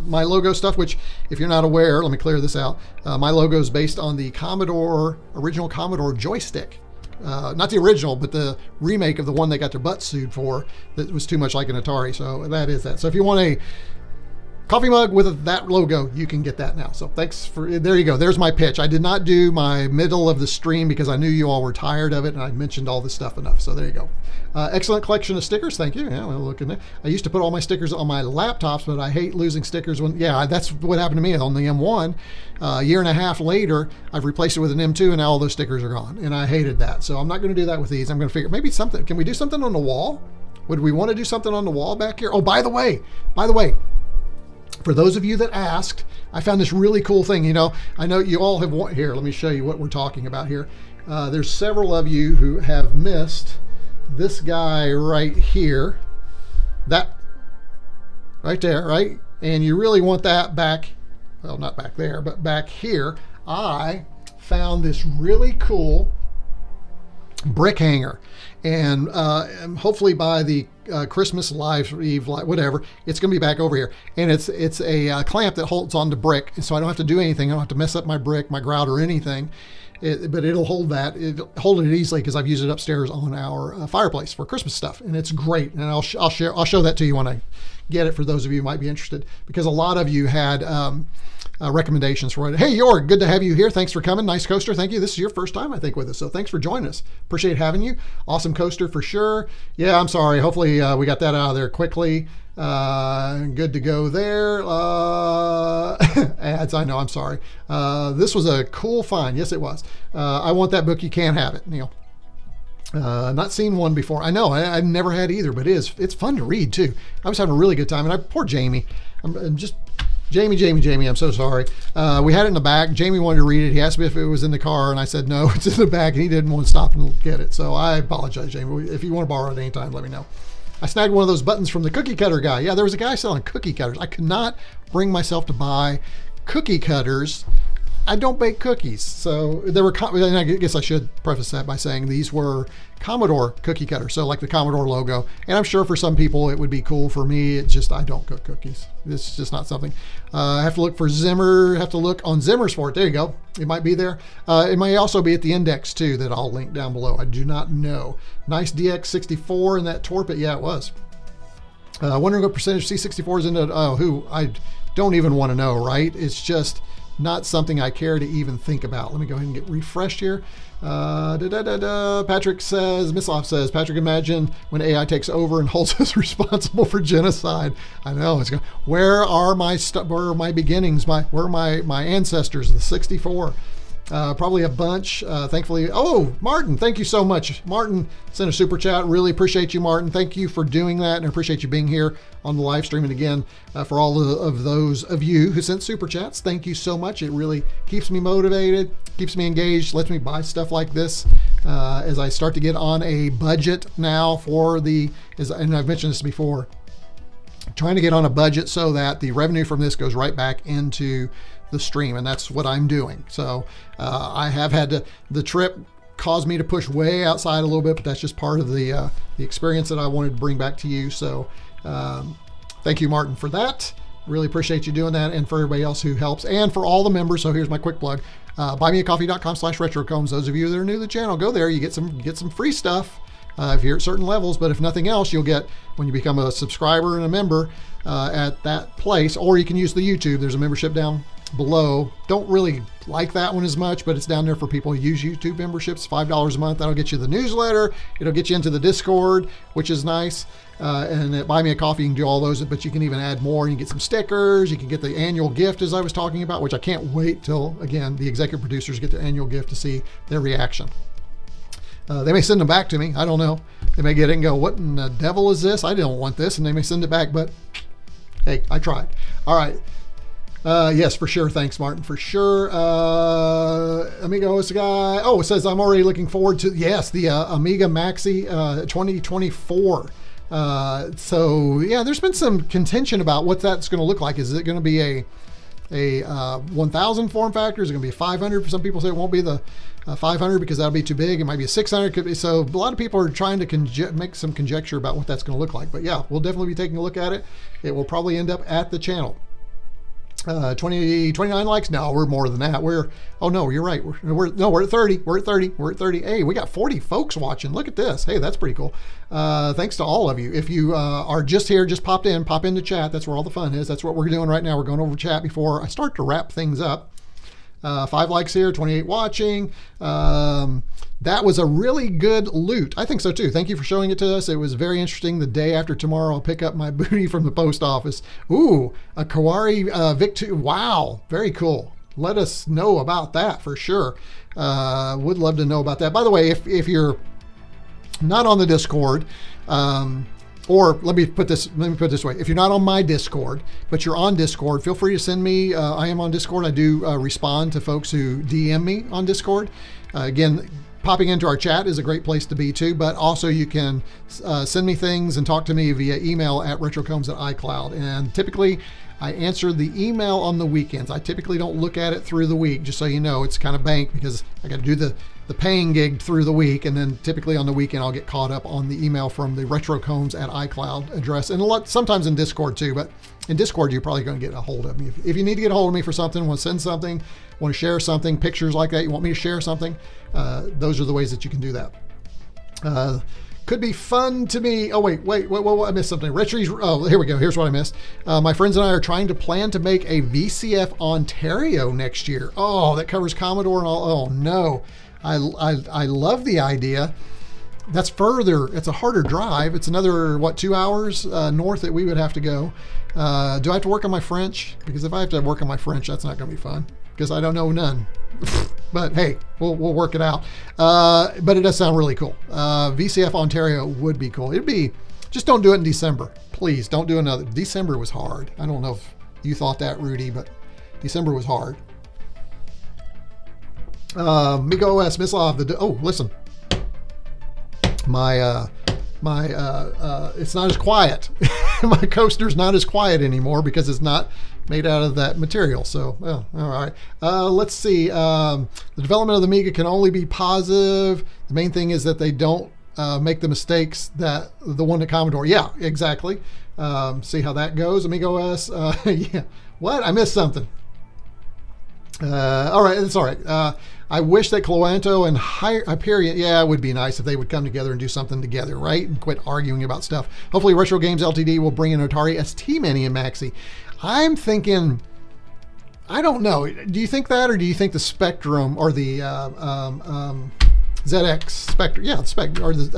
Speaker 1: my logo stuff, which if you're not aware, let me clear this out. My logo is based on the original Commodore joystick. Not the original, but the remake of the one they got their butts sued for that was too much like an Atari. So that is that. So if you want a coffee mug with that logo, you can get that now. So thanks for, there you go. There's my pitch. I did not do my middle of the stream because I knew you all were tired of it and I mentioned all this stuff enough. So there you go. Excellent collection of stickers. Thank you. Yeah, well, look at that. I used to put all my stickers on my laptops, but I hate losing stickers when, yeah, that's what happened to me on the M1. A year and a half later, I've replaced it with an M2 and now all those stickers are gone. And I hated that. So I'm not going to do that with these. I'm going to figure maybe something, can we do something on the wall? Would we want to do something on the wall back here? Oh, by the way, for those of you that asked, I found this really cool thing. You know, I know you all have here. Let me show you what we're talking about here. There's several of you who have missed this guy right here. That right there, right? And you really want that back, well, not back there, but back here. I found this really cool brick hanger, and hopefully by the Christmas Live Eve, whatever, it's going to be back over here. And it's a clamp that holds on to brick, and so I don't have to do anything. I don't have to mess up my brick, my grout, or anything. But it'll hold that. It'll hold it easily because I've used it upstairs on our fireplace for Christmas stuff, and it's great. And I'll show that to you when I get it, for those of you who might be interested, because a lot of you had recommendations for it. Hey, Jorg, good to have you here. Thanks for coming. Nice coaster. Thank you. This is your first time, I think, with us, so thanks for joining us. Appreciate having you. Awesome coaster for sure. Yeah, I'm sorry. Hopefully we got that out of there quickly. Good to go there. Ads, I know, I'm sorry. This was a cool find. Yes, it was. I want that book. You can't have it, Neil. Not seen one before. I know, I've never had either, but it's fun to read too. I was having a really good time, and poor Jamie. I'm just Jamie, I'm so sorry. We had it in the back. Jamie wanted to read it. He asked me if it was in the car, and I said, no, it's in the back, and he didn't want to stop and get it. So I apologize, Jamie. If you want to borrow it anytime, let me know. I snagged one of those buttons from the cookie cutter guy. Yeah, there was a guy selling cookie cutters. I could not bring myself to buy cookie cutters. I don't bake cookies. So there were, and I guess I should preface that by saying these were Commodore cookie cutters. So like the Commodore logo. And I'm sure for some people it would be cool. For me, it's just, I don't cook cookies. It's just not something. I have to look for Zimmer, have to look on Zimmers for it. There you go. It might be there. It may also be at the index too, that I'll link down below. I do not know. Nice DX64 in that Torpet. Yeah, it was. Wondering what percentage C64 is into, I don't even want to know, right? It's just not something I care to even think about. Let me go ahead and get refreshed here. Patrick says, Mislov says, Patrick, imagine when AI takes over and holds us responsible for genocide. I know, it's going, where are my beginnings? Where are my ancestors, the 64? Probably a bunch, thankfully. Oh, Martin, thank you so much. Martin sent a super chat. Really appreciate you, Martin. Thank you for doing that, and I appreciate you being here on the live stream. And again, for all of those of you who sent super chats, thank you so much. It really keeps me motivated, keeps me engaged, lets me buy stuff like this as I start to get on a budget now for and I've mentioned this before, trying to get on a budget so that the revenue from this goes right back into the stream, and that's what I'm doing. So I have had the trip caused me to push way outside a little bit, but that's just part of the experience that I wanted to bring back to you. So thank you, Martin, for that. Really appreciate you doing that, and for everybody else who helps, and for all the members. So here's my quick plug: buymeacoffee.com/retrocombs. Those of you that are new to the channel, go there. You get some free stuff if you're at certain levels, but if nothing else, you'll get when you become a subscriber and a member at that place, or you can use the YouTube. There's a membership down below. Don't really like that one as much, but it's down there for people who use YouTube memberships. $5 a month. That'll get you the newsletter. It'll get you into the Discord, which is nice. And at Buy Me a Coffee, you can do all those, but you can even add more. You can get some stickers. You can get the annual gift, as I was talking about, which I can't wait till, again, the executive producers get their annual gift to see their reaction. They may send them back to me. I don't know. They may get it and go, what in the devil is this? I don't want this. And they may send it back, but hey, I tried. All right. Yes, for sure. Thanks, Martin, for sure. Amiga OS guy. Oh, it says I'm already looking forward to, yes, the Amiga Maxi 2024. So yeah, there's been some contention about what that's going to look like. Is it going to be a 1000 form factor? Is it going to be a 500? Some people say it won't be the 500 because that'll be too big. It might be a 600. Could be. So a lot of people are trying to make some conjecture about what that's going to look like. But yeah, we'll definitely be taking a look at it. It will probably end up at the channel. 29 likes. No, we're more than that. Oh no, you're right. We're at 30. We're at 30. Hey, we got 40 folks watching. Look at this. Hey, that's pretty cool. Thanks to all of you. If you are just here, just pop into chat. That's where all the fun is. That's what we're doing right now. We're going over chat before I start to wrap things up. 5 likes here, 28 watching. That was a really good loot. I think so too. Thank you for showing it to us. It was very interesting. The day after tomorrow, I'll pick up my booty from the post office. Ooh, a Kawari Vic2. Wow, very cool. Let us know about that for sure. Would love to know about that. By the way, if you're not on the Discord, or let me put it this way. If you're not on my Discord, but you're on Discord, feel free to send me. I am on Discord. I do respond to folks who DM me on Discord. Again, popping into our chat is a great place to be too, but also you can send me things and talk to me via email at retrocombs@iCloud. And typically I answer the email on the weekends. I typically don't look at it through the week, just so you know. It's kind of banked because I got to do the paying gig through the week, and then typically on the weekend I'll get caught up on the email from the retrocombs@iCloud address, and sometimes in Discord too. But in Discord you're probably going to get a hold of me if you need to get a hold of me for something, want to send something, want to share something, pictures like that, you want me to share something. Those are the ways that you can do that. Could be fun to me. Oh, wait, I missed something. Oh, here we go. Here's what I missed. My friends and I are trying to plan to make a VCF Ontario next year. Oh, that covers Commodore and all. Oh, no. I love the idea. That's further. It's a harder drive. It's another, 2 hours north that we would have to go. Do I have to work on my French? Because if I have to work on my French, that's not going to be fun. Because I don't know none. But hey, we'll work it out. But it does sound really cool. VCF Ontario would be cool. It'd be, just don't do it in December. Please don't do another. December was hard. I don't know if you thought that, Rudy, but December was hard. Amiga OS, Mislav, oh, listen. It's not as quiet. My coaster's not as quiet anymore because it's not made out of that material. So, well, all right. Let's see. The development of the Amiga can only be positive. The main thing is that they don't make the mistakes that the one at Commodore. Yeah, exactly. See how that goes. Amiga OS. Yeah. What? I missed something. All right, it's all right. I wish that Cloanto and Hyperion, yeah, it would be nice if they would come together and do something together, right? And quit arguing about stuff. Hopefully Retro Games Ltd will bring an Atari ST Mini and Maxi. I'm thinking, I don't know. Do you think that, or do you think the Spectrum or the ZX Spectrum, yeah, the Spectrum, or the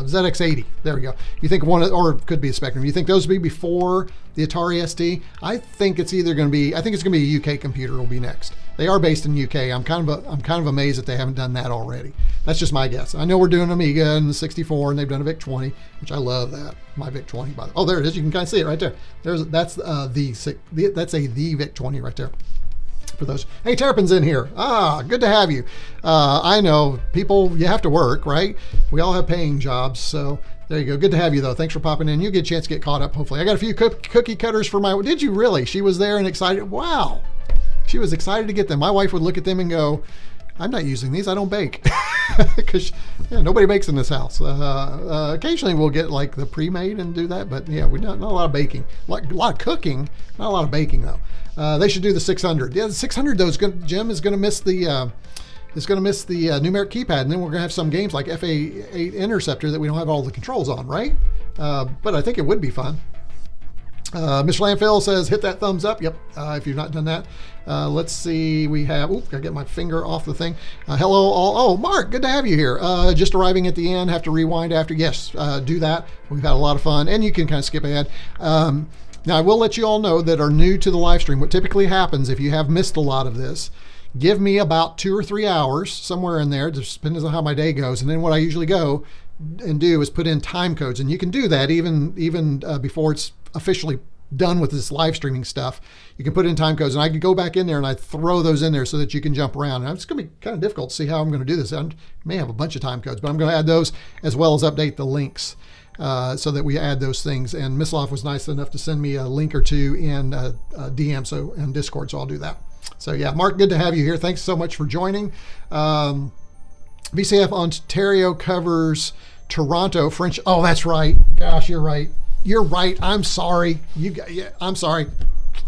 Speaker 1: ZX80, there we go. You think one, or it could be a Spectrum. You think those would be before the Atari ST? I think it's either going to be, I think it's going to be a UK computer will be next. They are based in UK. I'm kind of amazed that they haven't done that already. That's just my guess. I know we're doing Amiga and the 64, and they've done a VIC-20, which I love that. My VIC-20, by the way. Oh, there it is. You can kind of see it right there. That's the VIC-20 right there. For those, hey, Terrapin's in here. Ah, good to have you. I know people, you have to work, right? We all have paying jobs, so there you go. Good to have you, though. Thanks for popping in. You get a chance to get caught up, hopefully. I got a few cookie cutters for my, did you really? She was there and excited. Wow. She was excited to get them. My wife would look at them and go, I'm not using these. I don't bake. Because nobody bakes in this house. Occasionally we'll get like the pre-made and do that, but yeah, we not a lot of baking. A lot of cooking, not a lot of baking though. They should do the 600. Yeah, the 600 though Jim is going to miss the numeric keypad, and then we're going to have some games like FA8 Interceptor that we don't have all the controls on, right? But I think it would be fun. Mr. Landfill says, hit that thumbs up. Yep, if you've not done that. Let's see, we have, gotta get my finger off the thing. Hello all, oh, Mark, good to have you here. Just arriving at the end, have to rewind after. Yes, do that. We've had a lot of fun, and you can kind of skip ahead. Now, I will let you all know that are new to the live stream, what typically happens if you have missed a lot of this, give me about 2 or 3 hours, somewhere in there, just depends on how my day goes, and then what I usually go and do is put in time codes, and you can do that even before it's officially done with this live streaming stuff. You can put in time codes, and I can go back in there and I throw those in there so that you can jump around. And it's going to be kind of difficult to see how I'm going to do this. I may have a bunch of time codes, but I'm going to add those as well as update the links so that we add those things. And Mislav was nice enough to send me a link or two in DM, in Discord, so I'll do that. So yeah, Mark, good to have you here. Thanks so much for joining. VCF Ontario covers Toronto, French. Oh, that's right. Gosh, you're right. You're right. I'm sorry. I'm sorry.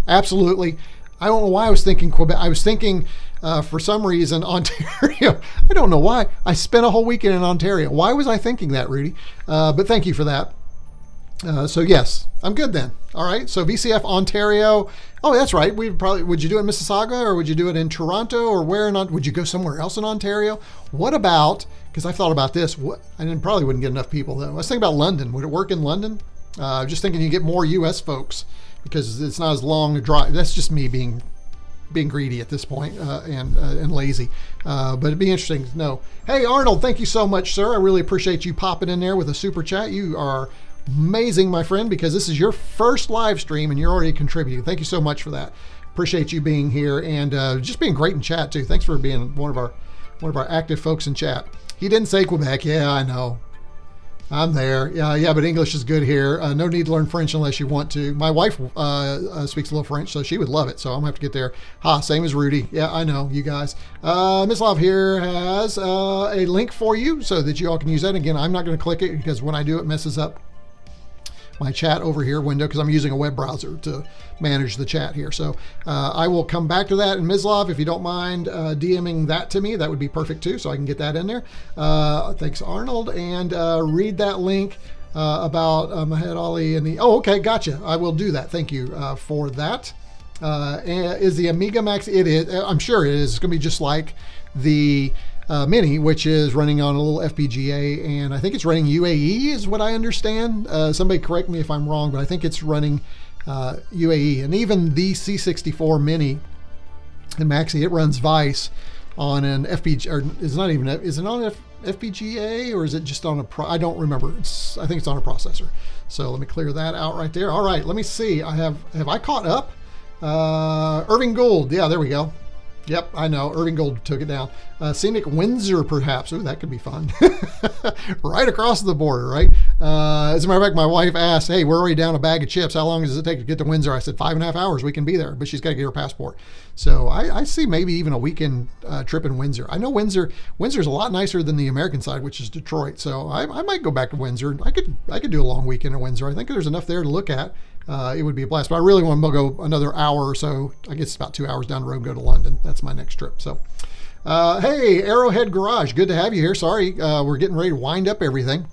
Speaker 1: Absolutely. I don't know why I was thinking Quebec. I was thinking for some reason Ontario. I don't know why. I spent a whole weekend in Ontario. Why was I thinking that, Rudy? But thank you for that. So yes, I'm good then. All right. So VCF Ontario. Oh, that's right. Would you do it in Mississauga, or would you do it in Toronto, or where? Would you go somewhere else in Ontario? What about? Because I've thought about this. Probably wouldn't get enough people though. I was thinking about London. Would it work in London? Just thinking you get more U.S. folks because it's not as long a drive. That's just me being greedy at this point and lazy. But it'd be interesting to know. Hey, Arnold, thank you so much, sir. I really appreciate you popping in there with a super chat. You are amazing, my friend, because this is your first live stream and you're already contributing. Thank you so much for that. Appreciate you being here and just being great in chat too. Thanks for being one of our active folks in chat. He didn't say Quebec. Yeah, I know. I'm there. Yeah, but English is good here. No need to learn French unless you want to. My wife speaks a little French, so she would love it. So I'm gonna have to get there. Same as Rudy. Yeah, I know, you guys. Miss Love here has a link for you so that you all can use that. Again, I'm not gonna click it because when I do, it messes up my chat over here window because I'm using a web browser to manage the chat here. So I will come back to that. And Mislav, if you don't mind DMing that to me, that would be perfect too, so I can get that in there. Thanks, Arnold. And read that link about Mahed Ali and the, oh, okay, gotcha. I will do that. Thank you for that. Is the Amiga Maxi? It is. I'm sure it is. It's going to be just like the Mini, which is running on a little FPGA, and I think it's running UAE is what I understand. Somebody correct me if I'm wrong, but I think it's running UAE. And even the C64 Mini and Maxi, it runs Vice on an FPGA, or is not even, is it on FPGA or is it just on a I don't remember. I think it's on a processor. So let me clear that out right there. All right, let me see. Have I caught up? Irving Gould, yeah, there we go. Yep, I know. Irving Gold took it down. Scenic Windsor, perhaps. Ooh, that could be fun. Right across the border, right? As a matter of fact, my wife asked, hey, we're already down a bag of chips. How long does it take to get to Windsor? I said, 5.5 hours. We can be there. But she's got to get her passport. So I see maybe even a weekend trip in Windsor. I know Windsor's a lot nicer than the American side, which is Detroit. So I might go back to Windsor. I could do a long weekend in Windsor. I think there's enough there to look at. It would be a blast, but I really want to go another hour or so. I guess it's about 2 hours down the road and go to London. That's my next trip. So, hey, Arrowhead Garage, good to have you here. Sorry, we're getting ready to wind up everything,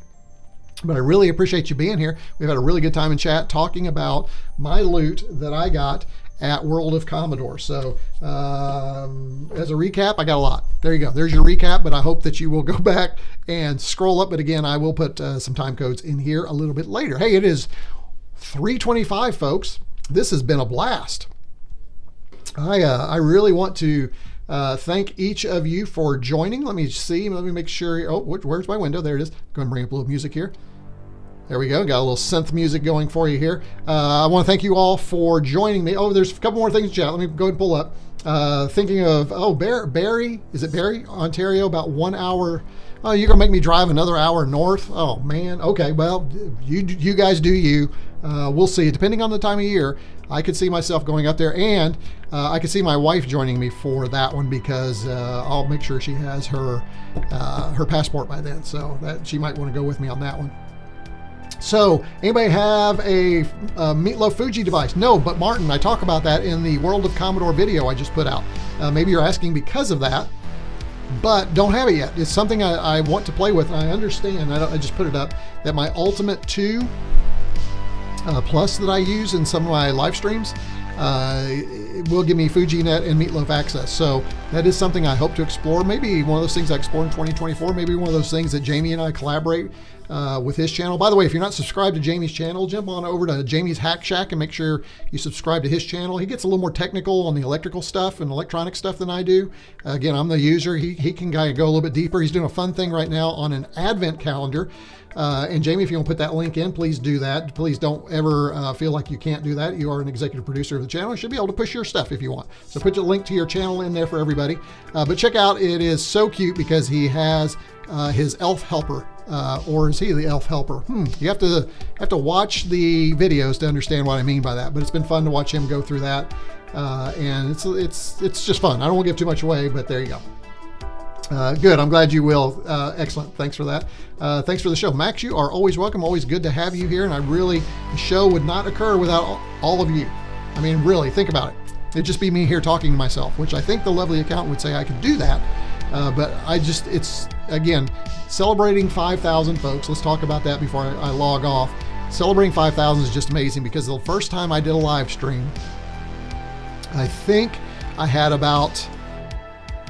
Speaker 1: but I really appreciate you being here. We've had a really good time in chat talking about my loot that I got at World of Commodore. So as a recap, I got a lot. There you go. There's your recap, but I hope that you will go back and scroll up. But again, I will put some time codes in here a little bit later. Hey, it is 3:25, folks. This has been a blast. I really want to thank each of you for joining. Let me see. Let me make sure. Oh, where's my window? There it is. Go ahead and bring up a little music here. There we go. Got a little synth music going for you here. I want to thank you all for joining me. Oh, there's a couple more things in chat. Let me go ahead and pull up. Thinking of, Barry, is it Barry, Ontario, about 1 hour. Oh, you're gonna make me drive another hour north? Oh man. Okay, well, you guys do you. We'll see. Depending on the time of year, I could see myself going up there, and I could see my wife joining me for that one because I'll make sure she has her passport by then, so that she might want to go with me on that one. So, anybody have a Meatloaf Fuji device? No, but Martin, I talk about that in the World of Commodore video I just put out. Maybe you're asking because of that, but don't have it yet. It's something I want to play with, and I understand. I just put it up that my Ultimate 2 Plus that I use in some of my live streams will give me FujiNet and Meatloaf access. So that is something I hope to explore. Maybe one of those things I explore in 2024. Maybe one of those things that Jamie and I collaborate with his channel. By the way, if you're not subscribed to Jamie's channel, jump on over to Jamie's Hack Shack and make sure you subscribe to his channel. He gets a little more technical on the electrical stuff and electronic stuff than I do. Again, I'm the user. He can kind of go a little bit deeper. He's doing a fun thing right now on an advent calendar. And Jamie, if you want to put that link in, please do that. Please don't ever feel like you can't do that. You are an executive producer of the channel. You should be able to push your stuff if you want. So put your link to your channel in there for everybody. But check out, it is so cute because he has his elf helper. Or is he the elf helper? You have to watch the videos to understand what I mean by that. But it's been fun to watch him go through that. And it's just fun. I don't want to give too much away, but there you go. Good. I'm glad you will. Excellent. Thanks for that. Thanks for the show. Max, you are always welcome. Always good to have you here. And the show would not occur without all of you. I mean, really, think about it. It'd just be me here talking to myself, which I think the lovely accountant would say I could do that. But it's, again, celebrating 5,000 folks. Let's talk about that before I log off. Celebrating 5,000 is just amazing because the first time I did a live stream, I think I had about...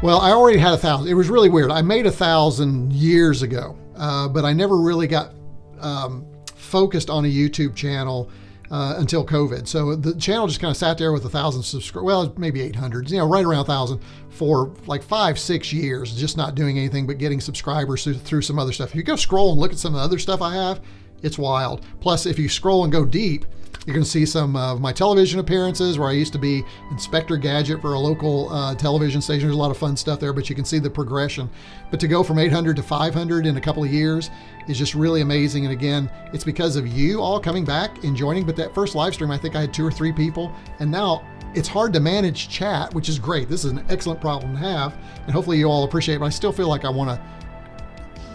Speaker 1: Well, I already had 1,000. It was really weird. I made 1,000 years ago, but I never really got focused on a YouTube channel until COVID. So the channel just kind of sat there with 1,000 subscribers. Well, maybe 800, right around 1,000 for like 5-6 years, just not doing anything but getting subscribers through some other stuff. If you go scroll and look at some of the other stuff I have, It's wild. Plus, if you scroll and go deep, you're going to see some of my television appearances where I used to be Inspector Gadget for a local television station. There's a lot of fun stuff there, but you can see the progression. But to go from 800 to 500 in a couple of years is just really amazing. And again, it's because of you all coming back and joining. But that first live stream, I think I had 2 or 3 people. And now it's hard to manage chat, which is great. This is an excellent problem to have. And hopefully you all appreciate it. But I still feel like I want to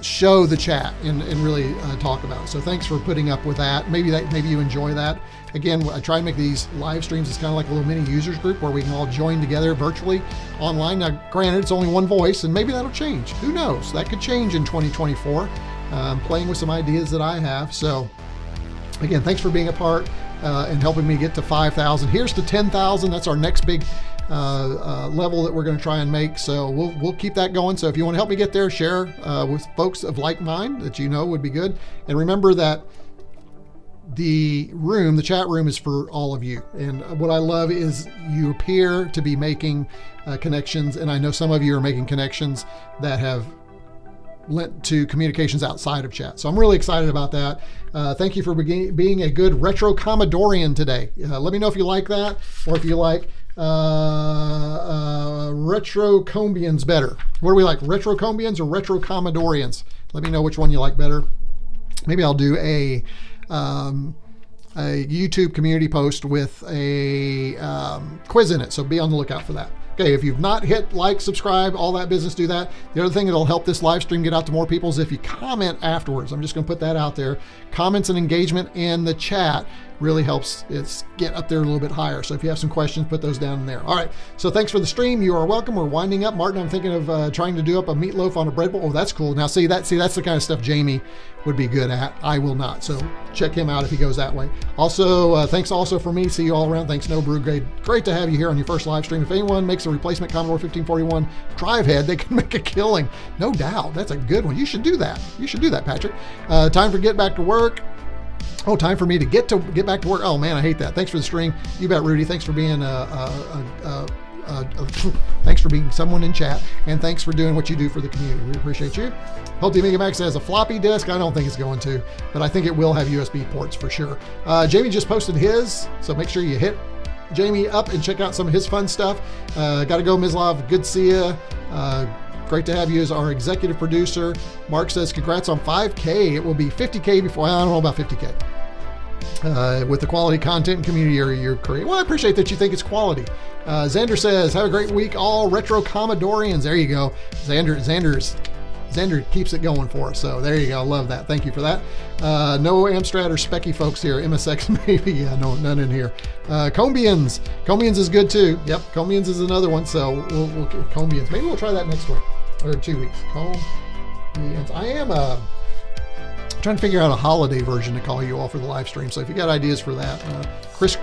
Speaker 1: show the chat and really talk about it. So thanks for putting up with that. Maybe you enjoy that. Again, I try and make these live streams. It's kind of like a little mini users group where we can all join together virtually online. Now, granted, it's only one voice, and maybe that'll change. Who knows? That could change in 2024. I'm playing with some ideas that I have. So again, thanks for being a part and helping me get to 5,000. Here's to 10,000. That's our next big level that we're going to try and make. So we'll keep that going. So if you want to help me get there, share with folks of like mind that you know would be good. And remember that the chat room is for all of you. And what I love is you appear to be making connections. And I know some of you are making connections that have lent to communications outside of chat. So I'm really excited about that. Thank you for being a good retroCommodorian today. Let me know if you like that, or if you like retroCombians better. What do we like, retroCombians or retroCommodorians? Let me know which one you like better. Maybe I'll do a YouTube community post with a quiz in it, so be on the lookout for that. Okay, if you've not hit like, subscribe, all that business, do that. The other thing that'll help this live stream get out to more people is if you comment afterwards. I'm just going to put that out there. Comments and engagement in the chat really helps it get up there a little bit higher. So if you have some questions, put those down in there. All right, so thanks for the stream. You are welcome. We're winding up. Martin, I'm thinking of trying to do up a meatloaf on a bread bowl. Oh, that's cool. Now see that's the kind of stuff Jamie would be good at. I will not. So check him out if he goes that way. Also, thanks also for me. See you all around. Thanks, No Brew. Great to have you here on your first live stream. If anyone makes a replacement Commodore 1541 drive head, they can make a killing. No doubt. That's a good one. You should do that. You should do that, Patrick. Time for get back to work. Oh, time for me to get back to work. Oh man, I hate that. Thanks for the stream. You bet, Rudy. Thanks for being thanks for being someone in chat, and thanks for doing what you do for the community. We appreciate you. Hope the Amiga Maxi has a floppy disk. I don't think it's going to, but I think it will have USB ports for sure. Jamie just posted his, so make sure you hit Jamie up and check out some of his fun stuff. Gotta go, Mislav. Good to see you. Great to have you as our executive producer. Mark says, congrats on 5K. It will be 50K before, I don't know about 50K. With the quality content and community area you're creating. Well, I appreciate that you think it's quality. Xander says, have a great week, all retroCommodorians. There you go. Xander keeps it going for us. So there you go. Love that. Thank you for that. No Amstrad or Specky folks here. MSX maybe. Yeah, no, none in here. Combians. Combians is good too. Yep. Combians is another one. So we'll Combians. Maybe we'll try that next week or 2 weeks. Combians. I am trying to figure out a holiday version to call you all for the live stream. So if you got ideas for that, Chris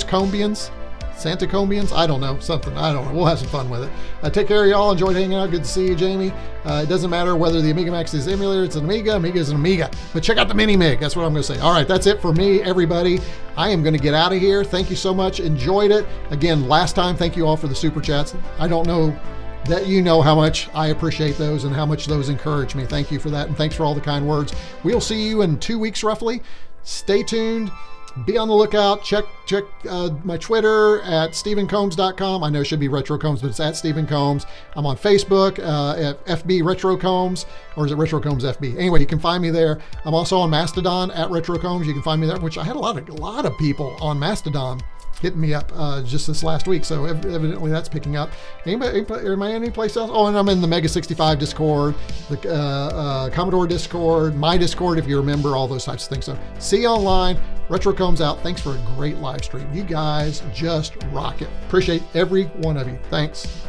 Speaker 1: Combians. Santa Combians? I don't know. Something. I don't know. We'll have some fun with it. Take care of y'all. Enjoyed hanging out. Good to see you, Jamie. It doesn't matter whether the Amiga Maxi is emulator. It's an Amiga. Amiga is an Amiga. But check out the Mini Mig. That's what I'm going to say. All right. That's it for me, everybody. I am going to get out of here. Thank you so much. Enjoyed it. Again, last time, thank you all for the super chats. I don't know that you know how much I appreciate those and how much those encourage me. Thank you for that. And thanks for all the kind words. We'll see you in 2 weeks, roughly. Stay tuned. Be on the lookout. Check my Twitter at StephenCombs.com. I know it should be retroCombs, but it's at Stephen Combs. I'm on Facebook at FB retroCombs, or is it retroCombs FB? Anyway, you can find me there. I'm also on Mastodon at retroCombs. You can find me there, which I had a lot of people on Mastodon hitting me up just this last week. So evidently that's picking up. Am I any place else? Oh, and I'm in the Mega 65 Discord, the Commodore Discord, my Discord, if you remember, all those types of things. So see you online. retroCombs out. Thanks for a great live stream. You guys just rock it. Appreciate every one of you. Thanks.